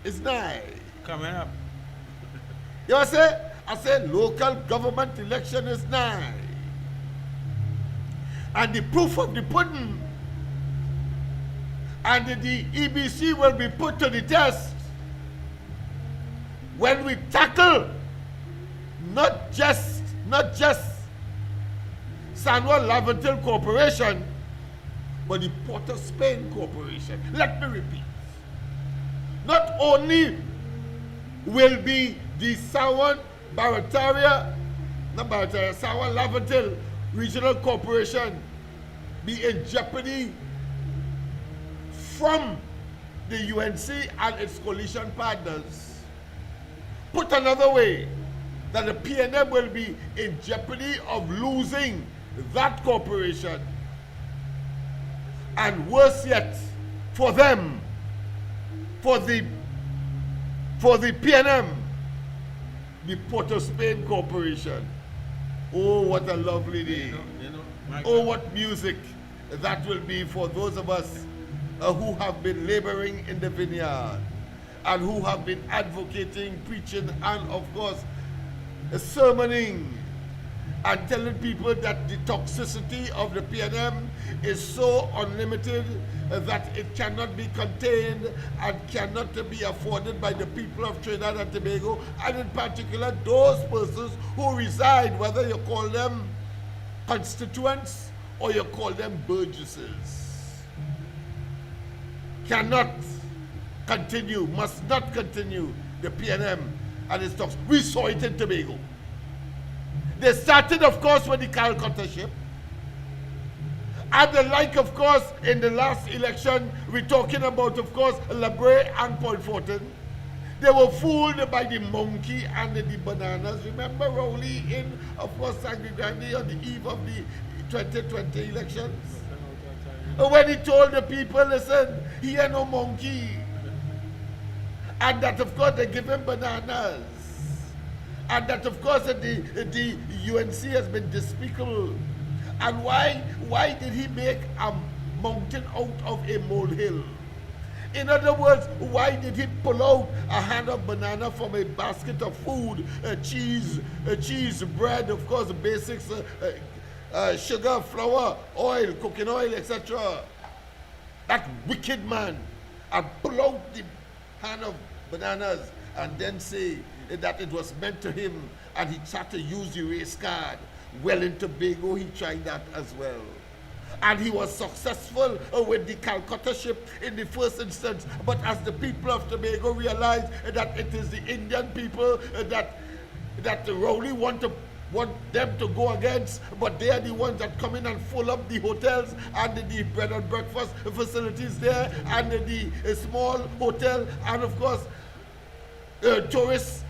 [SPEAKER 1] is nigh.
[SPEAKER 3] Coming up.
[SPEAKER 1] You know what I say? I said local government election is nigh. And the proof of the pudding and the EBC will be put to the test when we tackle not just San Juan Laventille Corporation, but the Port of Spain Corporation. Let me repeat. Not only will be the San Juan Laventille Regional Corporation be in jeopardy from the UNC and its coalition partners. Put another way, that the PNM will be in jeopardy of losing that corporation. And worse yet, for them, for the PNM, the Port of Spain Corporation. Oh, what a lovely day. Oh, what music that will be for those of us who have been laboring in the vineyard and who have been advocating, preaching, and of course, sermoning and telling people that the toxicity of the PNM is so unlimited that it cannot be contained and cannot be afforded by the people of Trinidad and Tobago, and in particular those persons who reside, whether you call them constituents or you call them burgesses. Cannot continue, must not continue the PNM and its talks. We saw it in Tobago. They started, of course, with the Calcutta ship. And the like, of course, in the last election, we're talking about, of course, Labray and Point Fortin. They were fooled by the monkey and the bananas. Remember Rowley in, of course, Sangre Grande on the eve of the 2020 elections? When he told the people, listen, he ain't no monkey. And that, of course, they give him bananas. And that, of course, the UNC has been despicable. And why did he make a mountain out of a molehill? In other words, why did he pull out a hand of banana from a basket of food, cheese, bread, of course, the basics, sugar, flour, oil, cooking oil, etc. That wicked man, and pull out the hand of bananas and then say that it was meant to him, and he tried to use the race card. Well, in Tobago, he tried that as well. And he was successful with the Calcutta ship in the first instance. But as the people of Tobago realized that it is the Indian people that Rowley want them to go against, but they are the ones that come in and fill up the hotels and the bread and breakfast facilities there, and the small hotel, and of course, tourist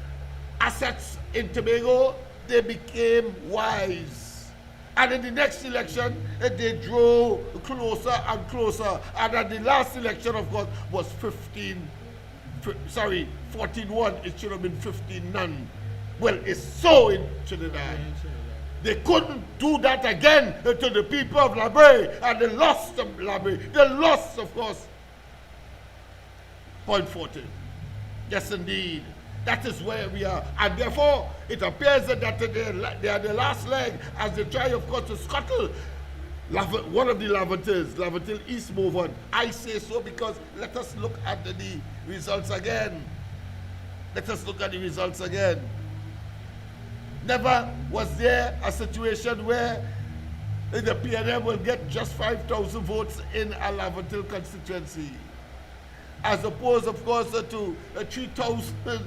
[SPEAKER 1] assets in Tobago. They became wise And in the next election, they drew closer and closer. And at the last election, of course, was 14-1. It should have been 15-0. Well, it's so in Trinidad. They couldn't do that again to the people of Labray, and they lost of Labray. They lost, of course, Point 40. Yes, indeed. That is where we are. And therefore, it appears that they are the last leg as they try, of course, to scuttle one of the Lavatil East move on. I say so because let us look at the results again. Let us look at the results again. Never was there a situation where the PNM will get just 5,000 votes in a Lavatil constituency, as opposed, of course, to 3,000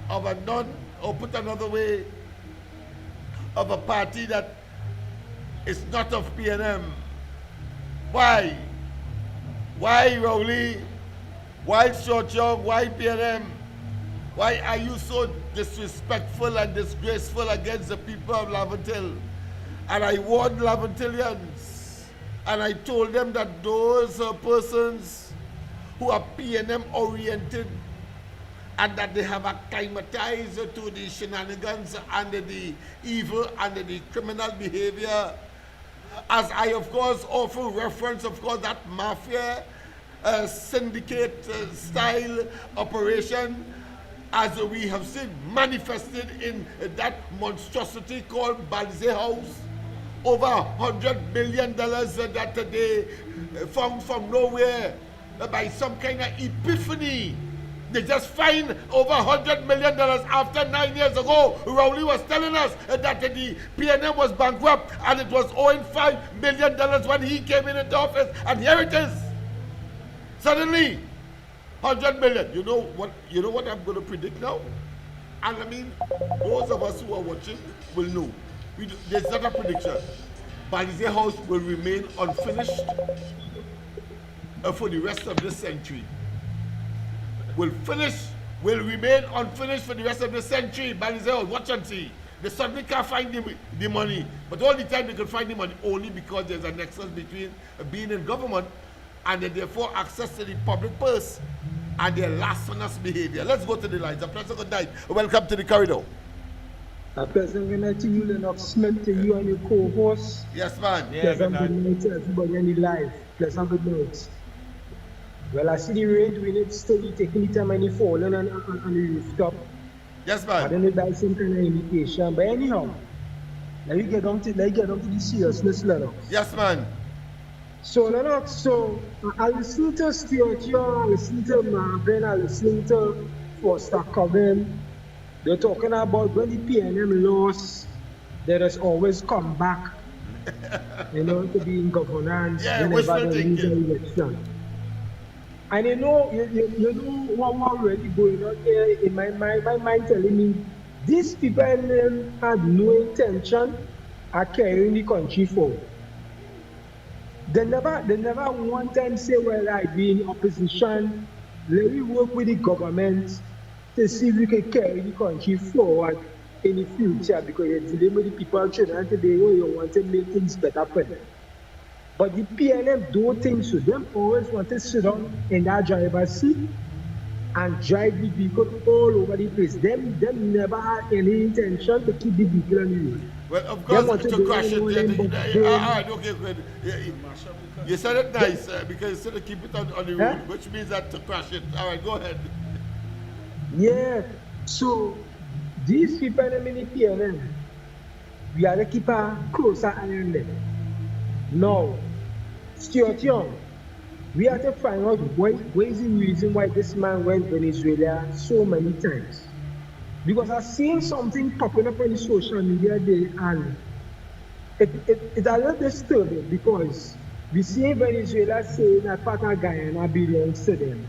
[SPEAKER 1] of a or put another way, of a party that is not of PNM. Why? Why, Rowley? Why Short Young? Why PNM? Why are you so disrespectful and disgraceful against the people of Lavatil? And I warned Lavatilians, and I told them that those persons who are PNM oriented and that they have acclimatized to the shenanigans and the evil and the criminal behavior, as I, of course, often reference, of course, that mafia syndicate style operation, as we have seen manifested in that monstrosity called Balze House, over $100 million that they found from nowhere by some kind of epiphany. They just find over $100 million after 9 years ago. Rowley was telling us that the PNM was bankrupt and it was owing $5 million when he came into office, and here it is. Suddenly, 100 million. You know what I'm going to predict now? And I mean, those of us who are watching will know. There's not a prediction. Balze House will remain unfinished for the rest of this century. Will remain unfinished for the rest of the century. Balze House, watch and see. They suddenly can't find the money. But all the time they can find the money only because there's a nexus between being in government and therefore access to the public purse and their blasphemous behavior. Let's go to the lines. A pleasant good night. Welcome to the corridor.
[SPEAKER 9] A pleasant good night to you, Lennox Smith, to you and your co-host.
[SPEAKER 1] Yes, man.
[SPEAKER 3] Yeah,
[SPEAKER 9] Pleasant good night to everybody on the live. Pleasant good night. Well, I see the rain doing it steady, taking the time and the falling on the rooftop.
[SPEAKER 1] Yes, man.
[SPEAKER 9] I don't know if that's some kind of indication, but anyhow, let me get down to the seriousness, Lennox.
[SPEAKER 1] Yes, man.
[SPEAKER 9] So, Lennox, I listen to Stuart Young, I listen to Marvin, I listen to Foster Coven. They're talking about when the PNM lost, there is always come back, to be in governance whenever they lose an election. And you know what really going on here in my mind telling me, these people had no intention of carrying the country forward. They never one time say, well, I be in opposition, let me work with the government to see if we can carry the country forward in the future, because you're dealing with the people of Trinidad today who you want to make things better for them. But the PNM don't think so. They always want to sit down in that driver's seat and drive the vehicle all over the place. Them never had any intention to keep the vehicle on the road.
[SPEAKER 1] Well, of course, to crash it. Okay, good. You said it nice because you said to keep it on the road, which means that to crash it. All right, go ahead.
[SPEAKER 9] Yeah. So these people in the PNM, we are to keep a closer eye on them. Now, Stuart Young, we have to find out what is the reason why this man went to Venezuela so many times. Because I've seen something popping up on the social media there, and it's a little disturbing because we see Venezuela saying that part of Guyana belongs to them.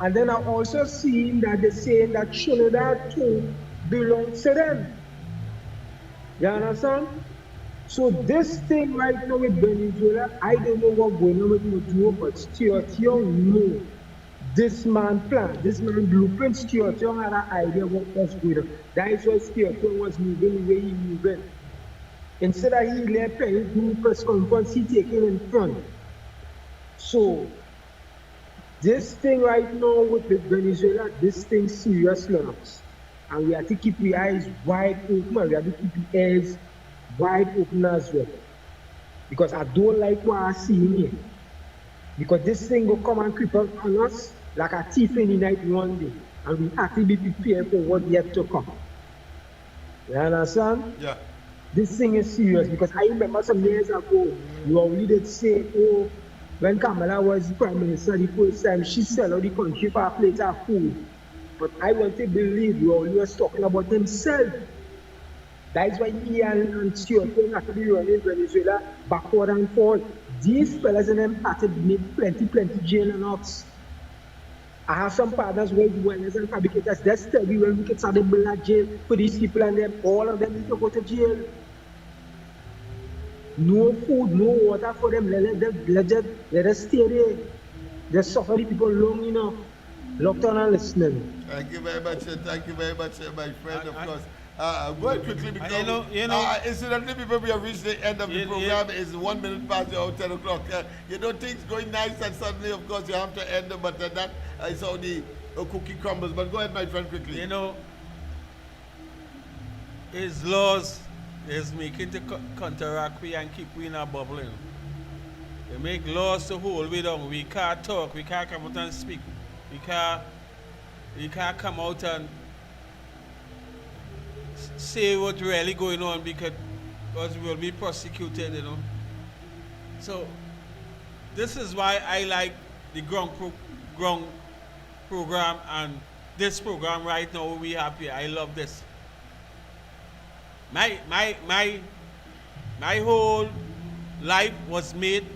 [SPEAKER 9] And then I've also seen that they're saying that Trinidad too belongs to them. You understand? So this thing right now with Venezuela, I don't know what's going on with Maduro, but Stuart Young knows this man plan, this man blueprint. Stuart Young had an idea what was going on. That is why Stuart Young was moving the way he moving. Instead of he let Perry do press conference, he taking in front. So this thing right now with the Venezuela, this thing serious, Lennox. And we have to keep our eyes wide open, and we have to keep our ears wide open as well. Because I don't like what I see here. Because this thing will come and creep up on us like a thief in the night one day. And we have to be prepared for what yet to come. You understand?
[SPEAKER 1] Yeah.
[SPEAKER 9] This thing is serious because I remember some years ago, you already did say, oh, when Kamala was Prime Minister the first time, she sell out the country for a plate of food. But I want to believe you always talking about himself. That is why he and Stuart have to be running Venezuela backward and forward. These fellas and them had to need plenty jail and ox. I have some partners who are dwellers and fabricators. That's tell me when we get started building jail for these people and them, all of them need to go to jail. No food, no water for them. Let us stay there. They suffer the people long enough. Locked on and listening.
[SPEAKER 1] Thank you very much, my friend, of course. Go quickly because incidentally, before we have reached the end of the program, it's 1 minute past 10 o'clock. Things going nice and suddenly, of course, you have to end them, but that is how the cookie crumbles. But go ahead, my friend, quickly.
[SPEAKER 3] His laws is making to counteract we and keep we in a bubble. They make laws to hold we down. We can't talk, we can't come out and speak. We can't come out and say what's really going on because we will be prosecuted, So this is why I like the ground program and this program right now we have here. I love this. My whole life was made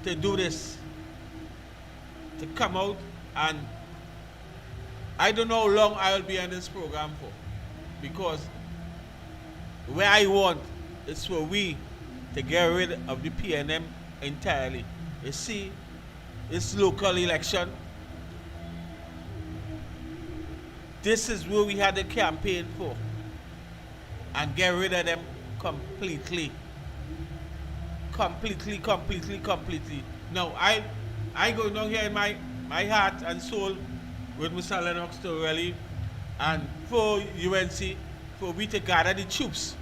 [SPEAKER 3] to do this. To come out, and I don't know how long I will be on this program for. Because where I want is for we to get rid of the PNM entirely. You see, this local election, this is where we had the campaign for. And get rid of them completely. Now, I go down here in my heart and soul with Mr. Lennox to really, and for UNC, for we to gather the troops.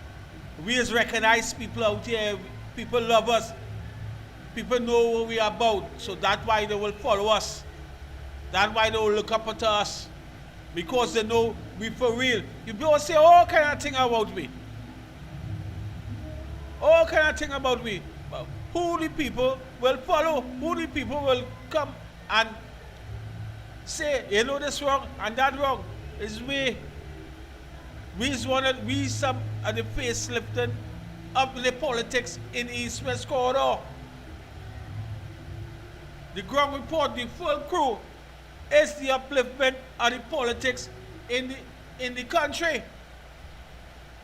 [SPEAKER 3] We as recognized people out here, people love us, people know what we are about, so that's why they will follow us. That's why they will look up to us. Because they know we for real. You don't say all kind of thing about me. All kind of thing about me. But who the people will follow? Who the people will come and say, this wrong and that wrong? Is we. We some of the facelifting of the politics in East-West Corridor. The ground report, the full crew, is the upliftment of the politics in the country.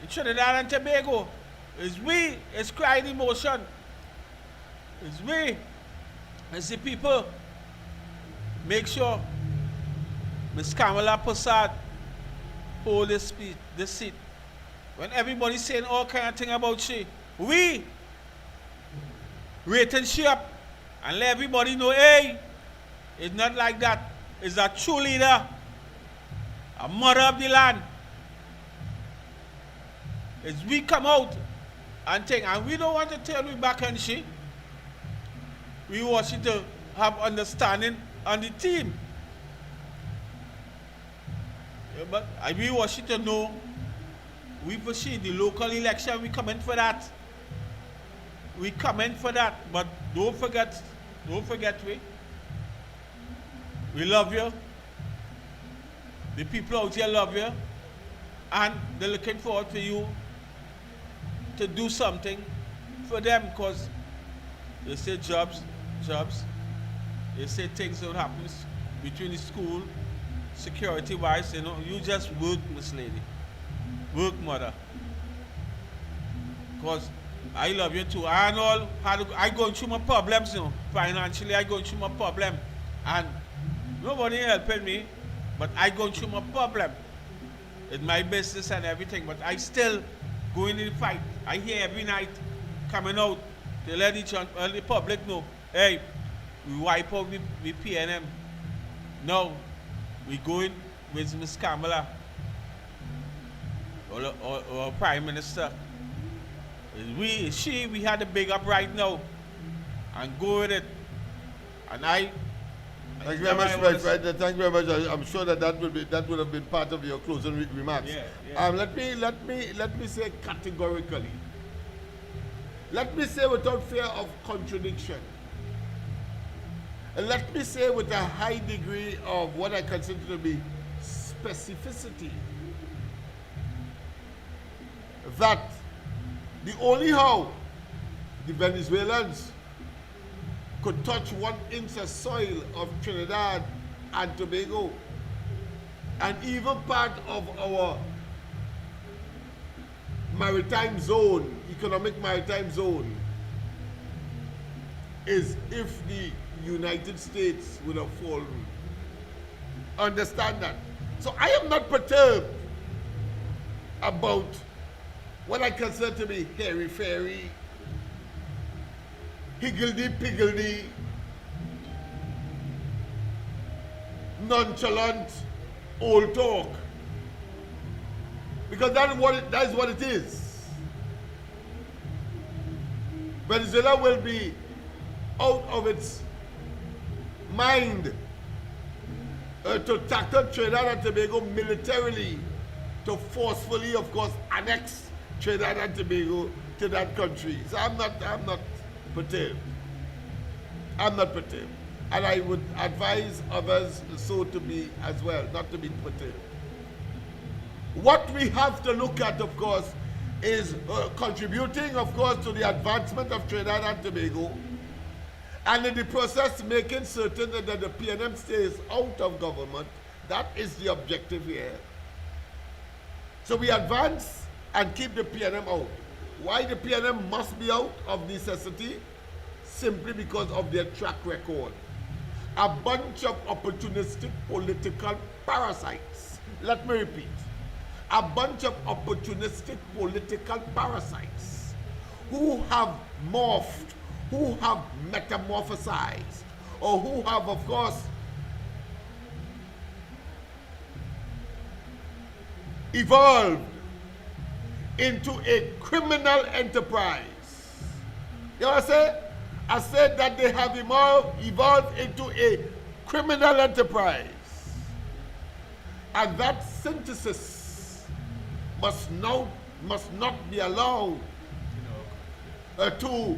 [SPEAKER 3] In Trinidad and Tobago, it's crying emotion. It's we, as the people. Make sure Ms. Kamala Prasad hold this seat. When everybody's saying all kind of thing about she, we rating she up and let everybody know, hey, it's not like that. Is a true leader, a mother of the land. As we come out and think, and we don't want to tell you back on she. We want you to have understanding on the team. But we want you to know, we foresee the local election, we come in for that. We come in for that, but don't forget we love you. The people out here love you. And they're looking forward to you to do something for them because they say jobs. They say things that happen between the school, security-wise, you just work, Miss Lady. Work, mother. Because I love you too. I go through my problems, Financially, I go through my problem. And nobody helping me, but I go through my problem. It's my business and everything, but I still go in the fight. I hear every night coming out to let the public know, hey, we wipe out the PNM. Now, we going with Ms. Kamala, or Prime Minister. We had a big up right now, and go with it. And
[SPEAKER 1] thank you very much, right? Thank you very much. I'm sure that would have been part of your closing remarks.
[SPEAKER 3] Yeah.
[SPEAKER 1] Let me say categorically. Let me say without fear of contradiction. And let me say with a high degree of what I consider to be specificity, that the only how the Venezuelans could touch 1 inch of soil of Trinidad and Tobago, and even part of our maritime zone, economic maritime zone, is if the United States would have fallen. Understand that. So I am not perturbed about what I consider to be hairy-fairy, higgledy-piggledy, nonchalant old talk. Because that is what it is. Venezuela will be out of its mind to tackle Trinidad and Tobago militarily, to forcefully, of course, annex Trinidad and Tobago to that country. So I'm not perturbed. I'm not perturbed. And I would advise others so to be as well, not to be perturbed. What we have to look at, of course, is contributing, of course, to the advancement of Trinidad and Tobago, and in the process making certain that the PNM stays out of government. That is the objective here. So we advance and keep the PNM out. Why the PNM must be out of necessity? Simply because of their track record. A bunch of opportunistic political parasites. Let me repeat. A bunch of opportunistic political parasites who have morphed, who have metamorphosized, or who have, of course, evolved into a criminal enterprise. You know what I say? I said that they have evolved into a criminal enterprise. And that synthesis must not be allowed to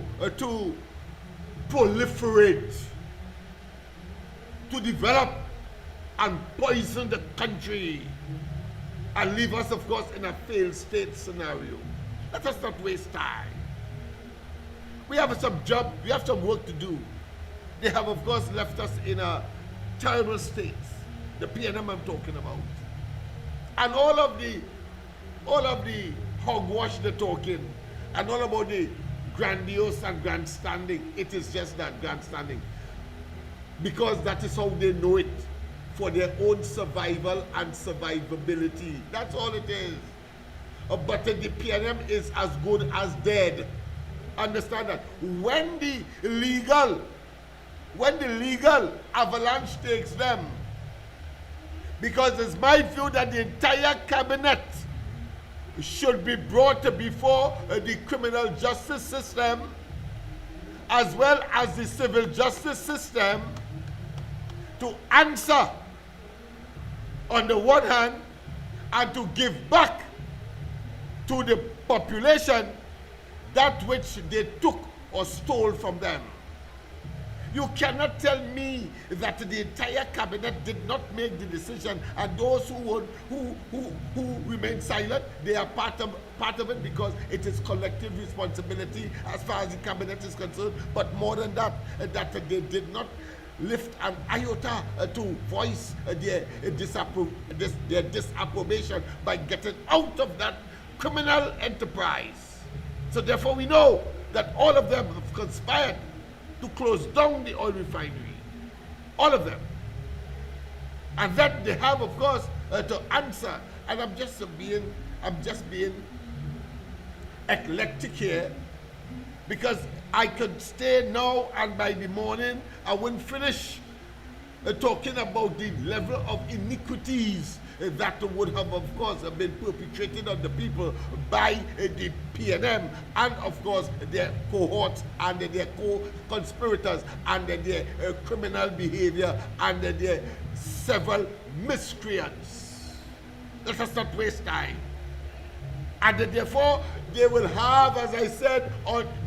[SPEAKER 1] proliferate, to develop and poison the country and leave us, of course, in a failed state scenario. Let us not waste time. We have some work to do. They have, of course, left us in a terrible state. The PNM I'm talking about. And all of the hogwash they're talking, and all about the grandiose and grandstanding, it is just that, grandstanding. Because that is how they know it, for their own survival and survivability. That's all it is. But the PNM is as good as dead. Understand that. When the legal avalanche takes them, because it's my view that the entire cabinet should be brought before the criminal justice system as well as the civil justice system to answer on the one hand and to give back to the population that which they took or stole from them. You cannot tell me that the entire cabinet did not make the decision, and those who remain silent, they are part of it, because it is collective responsibility as far as the cabinet is concerned. But more than that, that they did not lift an iota to voice their disapprobation by getting out of that criminal enterprise. So therefore we know that all of them have conspired to close down the oil refinery. All of them. And that they have, of course, to answer. And I'm just being eclectic here, because I could stay now and by the morning I wouldn't finish talking about the level of iniquities that would have, of course, been perpetrated on the people by the PNM and, of course, their cohorts and their co-conspirators and their criminal behavior and their several miscreants. Let us not waste time. And therefore, they will have, as I said,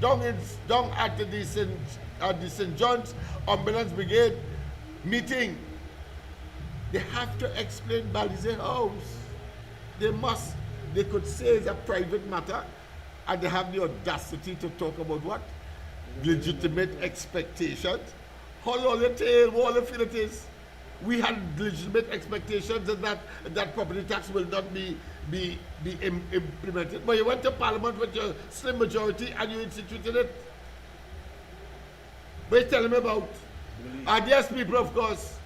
[SPEAKER 1] down at the St. John's Ambulance Brigade meeting, they have to explain Balize House. They could say it's a private matter, and they have the audacity to talk about what? Legitimate expectations. Hold on the tail, all the feel it is. We had legitimate expectations that property tax will not be implemented. But you went to Parliament with your slim majority and you instituted it. What are you telling me about? And yes, people, of course,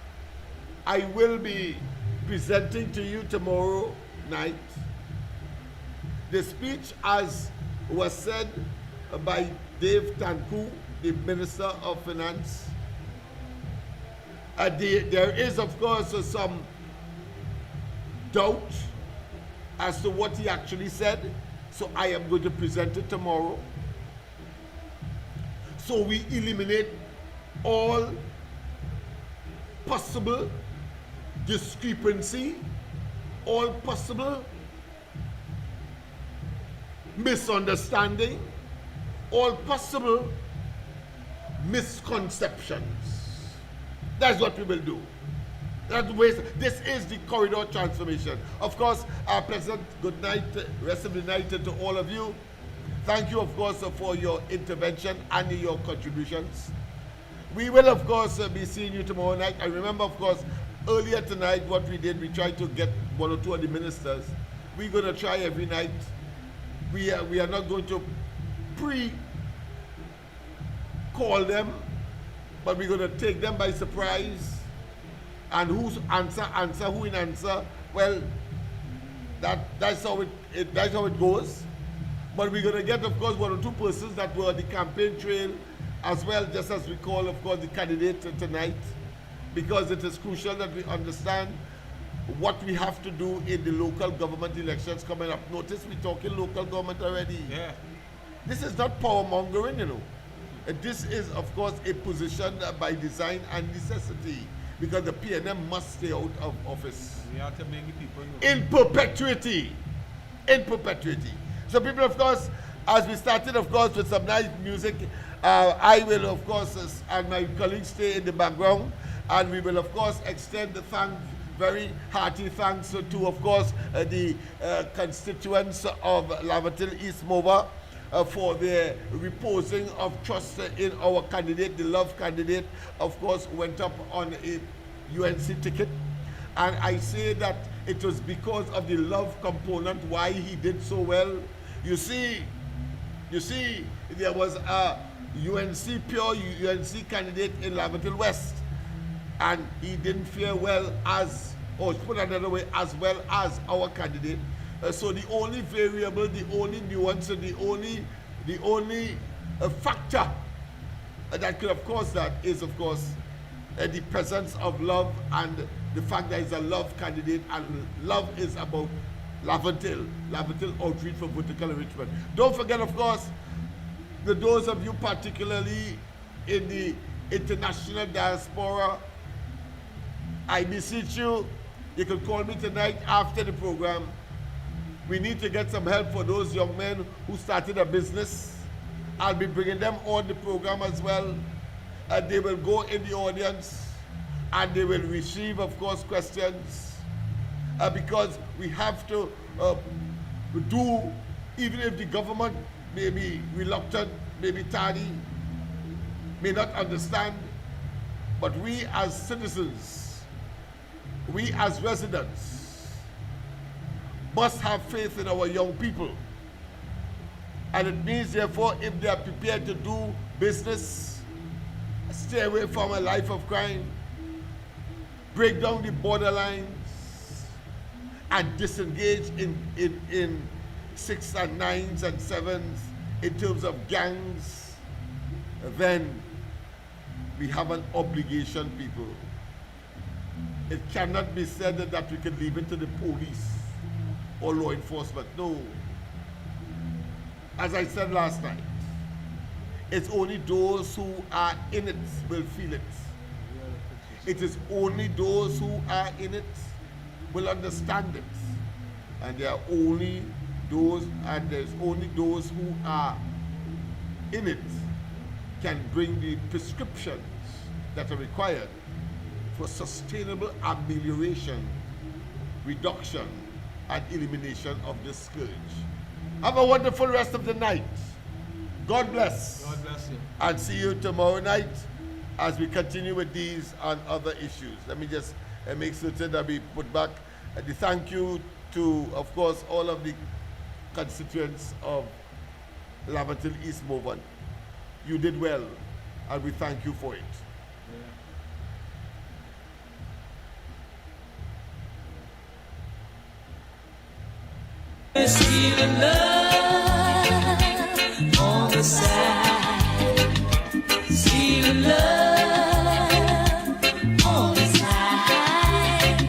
[SPEAKER 1] I will be presenting to you tomorrow night the speech as was said by Dave Tanku, the Minister of Finance. There is, of course, some doubt as to what he actually said, so I am going to present it tomorrow. So we eliminate all possible discrepancy, all possible misunderstanding, all possible misconceptions. That's what we will do. This is the corridor transformation. Of course, our pleasant good night, rest of the night to all of you. Thank you, of course, for your intervention and your contributions. We will, of course, be seeing you tomorrow night. I remember, of course, earlier tonight, what we did, we tried to get one or two of the ministers. We're going to try every night. We are not going to pre-call them, but we're going to take them by surprise. And who's answer, who in answer. Well, that's how it goes. But we're going to get, of course, one or two persons that were on the campaign trail as well, just as we call, of course, the candidate tonight, because it is crucial that we understand what we have to do in the local government elections coming up. Notice we're talking local government already.
[SPEAKER 3] Yeah.
[SPEAKER 1] This is not power mongering, you know. This is, of course, a position by design and necessity, because the PNM must stay out of office.
[SPEAKER 3] We have to make the people know.
[SPEAKER 1] In perpetuity. In perpetuity. So people, of course, as we started, of course, with some nice music, I will, of course, and my colleagues stay in the background, and we will, of course, extend the very hearty thanks to, of course, the constituents of Lavatil East Mova for their reposing of trust in our candidate. The Love candidate, of course, went up on a UNC ticket, and I say that it was because of the Love component why he did so well. You see, there was a pure UNC candidate in Lavatil West, and he didn't fare well as, or put another way, as well as our candidate. So the only variable, the only nuance, the only factor that could have caused that is, of course, the presence of Love and the fact that he's a Love candidate, and Love is about Lavatil outreach for political enrichment. Don't forget, of course, those of you particularly in the international diaspora, I beseech you, you can call me tonight after the program. We need to get some help for those young men who started a business. I'll be bringing them on the program as well. They will go in the audience and they will receive, of course, questions, because we have to do, even if the government may be reluctant, may be tardy, may not understand, but we as citizens, we as residents, must have faith in our young people. And it means, therefore, if they are prepared to do business, stay away from a life of crime, break down the borderlines, and disengage in 6 and 9s and 7s in terms of gangs, then we have an obligation, people. It cannot be said that we can leave it to the police or law enforcement. No. As I said last night, it's only those who are in it will feel it. It is only those who are in it will understand it. And there are only those, and there's only those who are in it can bring the prescriptions that are required for sustainable amelioration, reduction, and elimination of this scourge. Have a wonderful rest of the night. God bless.
[SPEAKER 3] God bless you.
[SPEAKER 1] And see you tomorrow night as we continue with these and other issues. Let me just make certain that we put back the thank you to, of course, all of the constituents of Laventille East Movement. You did well, and we thank you for it.
[SPEAKER 10] Still love on the side. Still love on the side.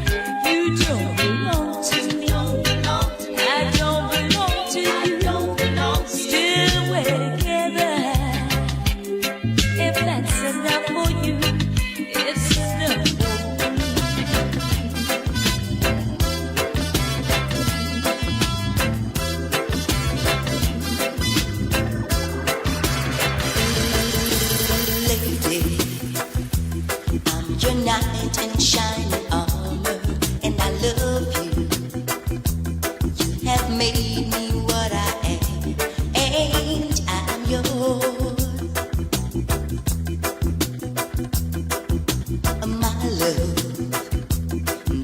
[SPEAKER 10] You don't belong to me. I don't belong to you. Still we're together. If that's enough for you, it's enough for me. Knight in shining armor, and I love you. You have made me what I am, and I'm yours. My love,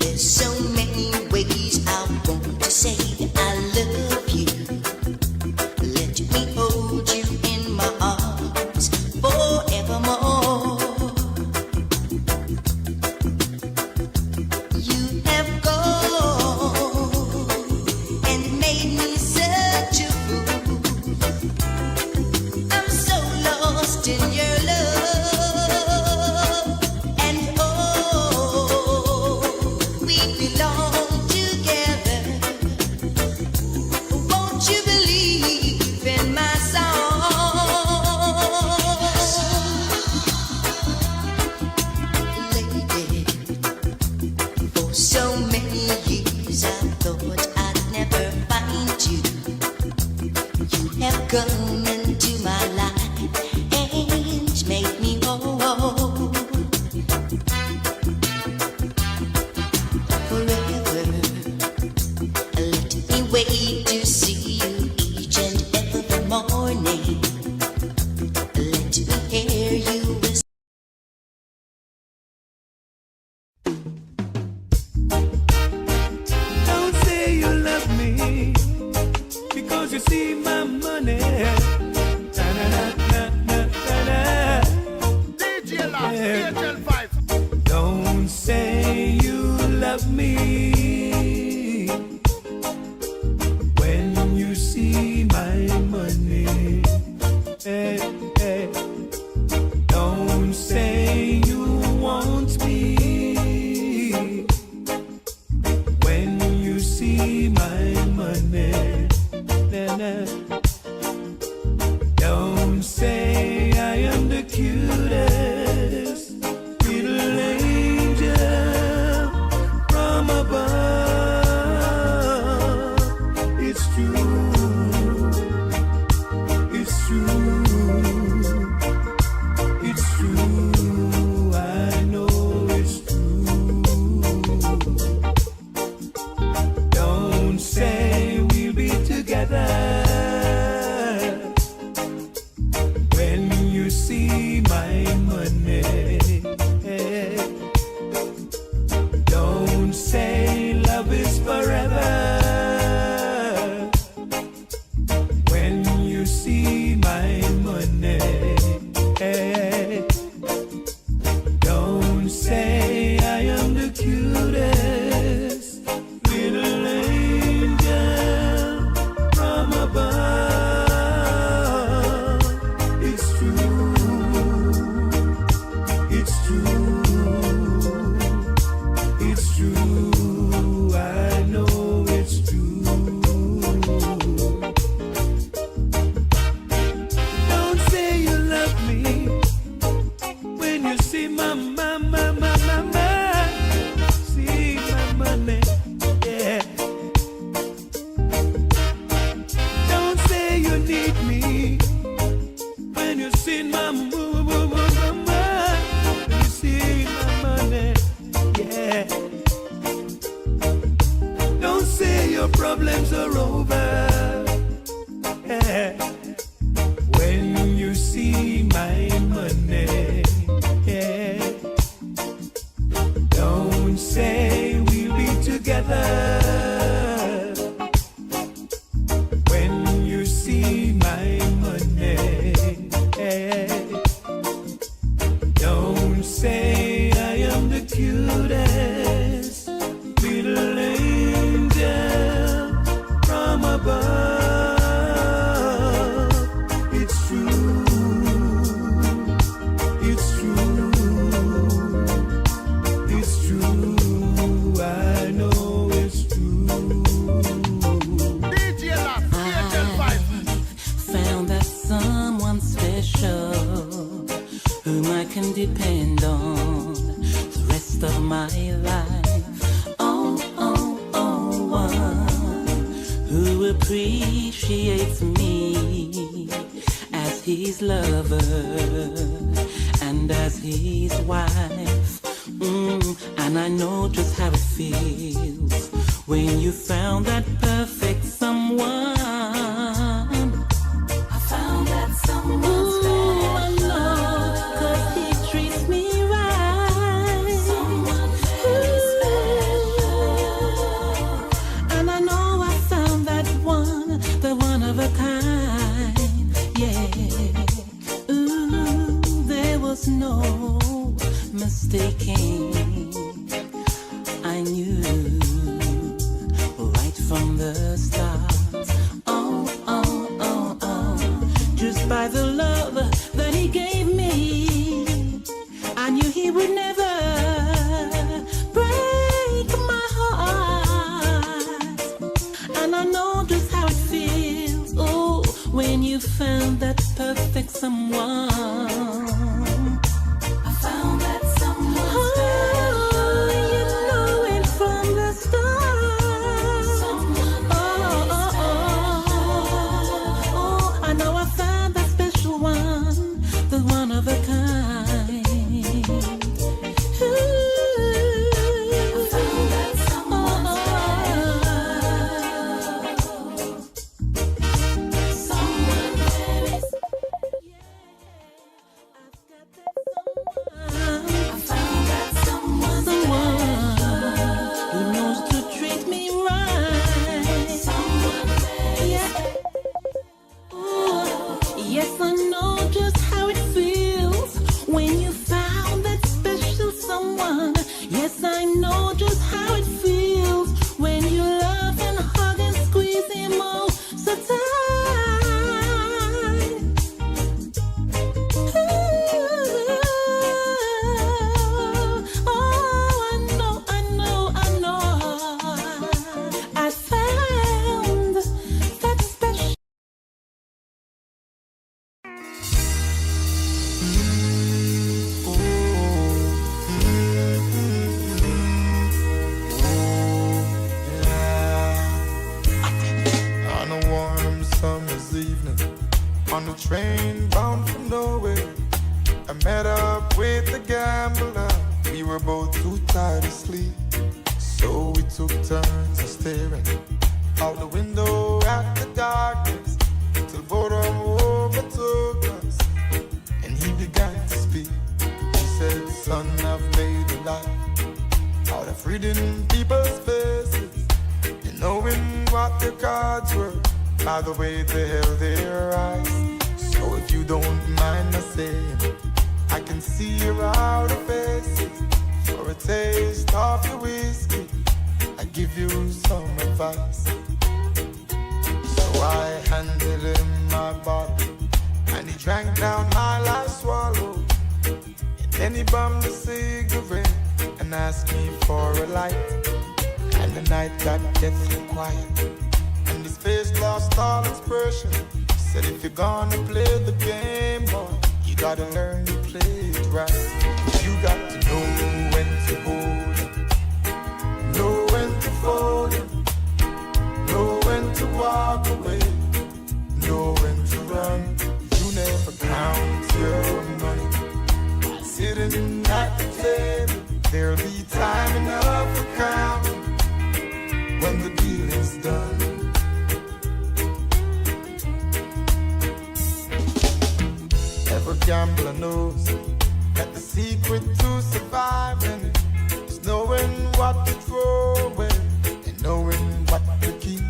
[SPEAKER 10] there's so many ways I want to say I love you. Let me hold you in my arms forevermore. Come into my life and make me whole forever. Let me wait to see you each and every morning. Let me hear you whisper. Don't say you love me because you see my money. to appreciate me as his lover and as his wife. And I know just how it feels when you found that perfect someone. I found that someone special. I know, 'cause he treats me right. Someone very special. And I know I found that one, the one of a kind. Yeah. Ooh, there was no mistaking. I knew right from the start. Just by the love that he gave me, I knew he would never break my heart. And I know just how it feels, when you found that perfect someone. I found that someone special. You know it from the start. Someone I know I found that special one, the one of a kind. I found that someone special. Someone very I found that someone who knows to treat me right. Someone yes, I know just how it feels when you found that special someone. Yes, I know just how it feels when you love and hug and squeeze him all so tight. I found that special.
[SPEAKER 11] On a warm summer's evening, on the train bound for nowhere, I met up with a gambler. We were both too tired to sleep, so we took turns of staring out the window at the darkness till boredom overtook us, and he began to speak. He said, "Son, I've made a life out of reading people's faces and knowing what their cards were by the way they held their eyes. So if you don't mind my saying, I can see your outer faces. For a taste of your whiskey, I give you some advice." So I handed him my bottle, and he drank down my last swallow. And then he bummed a cigarette and asked me for a light. And the night got deathly quiet, and his face lost all expression. He said, "If you're gonna play the game, boy, you gotta learn to play it right. You got to know when to hold it, know when to fold it, know when to walk away, know when to run. You never count your money sitting at the table. There'll be time enough for counting when the deal is done." Every gambler knows that the secret to surviving is knowing what to throw away and knowing what to keep.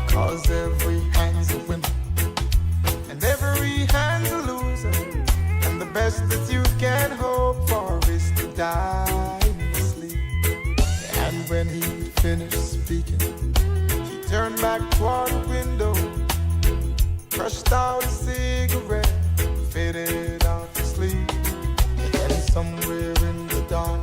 [SPEAKER 11] 'Cause every hand's a winner and every hand's a loser, and the best that you can hope for is to die in your sleep. And when he finished speaking, he turned back toward the window, crushed out a cigarette, faded out to sleep. And then somewhere in the dark,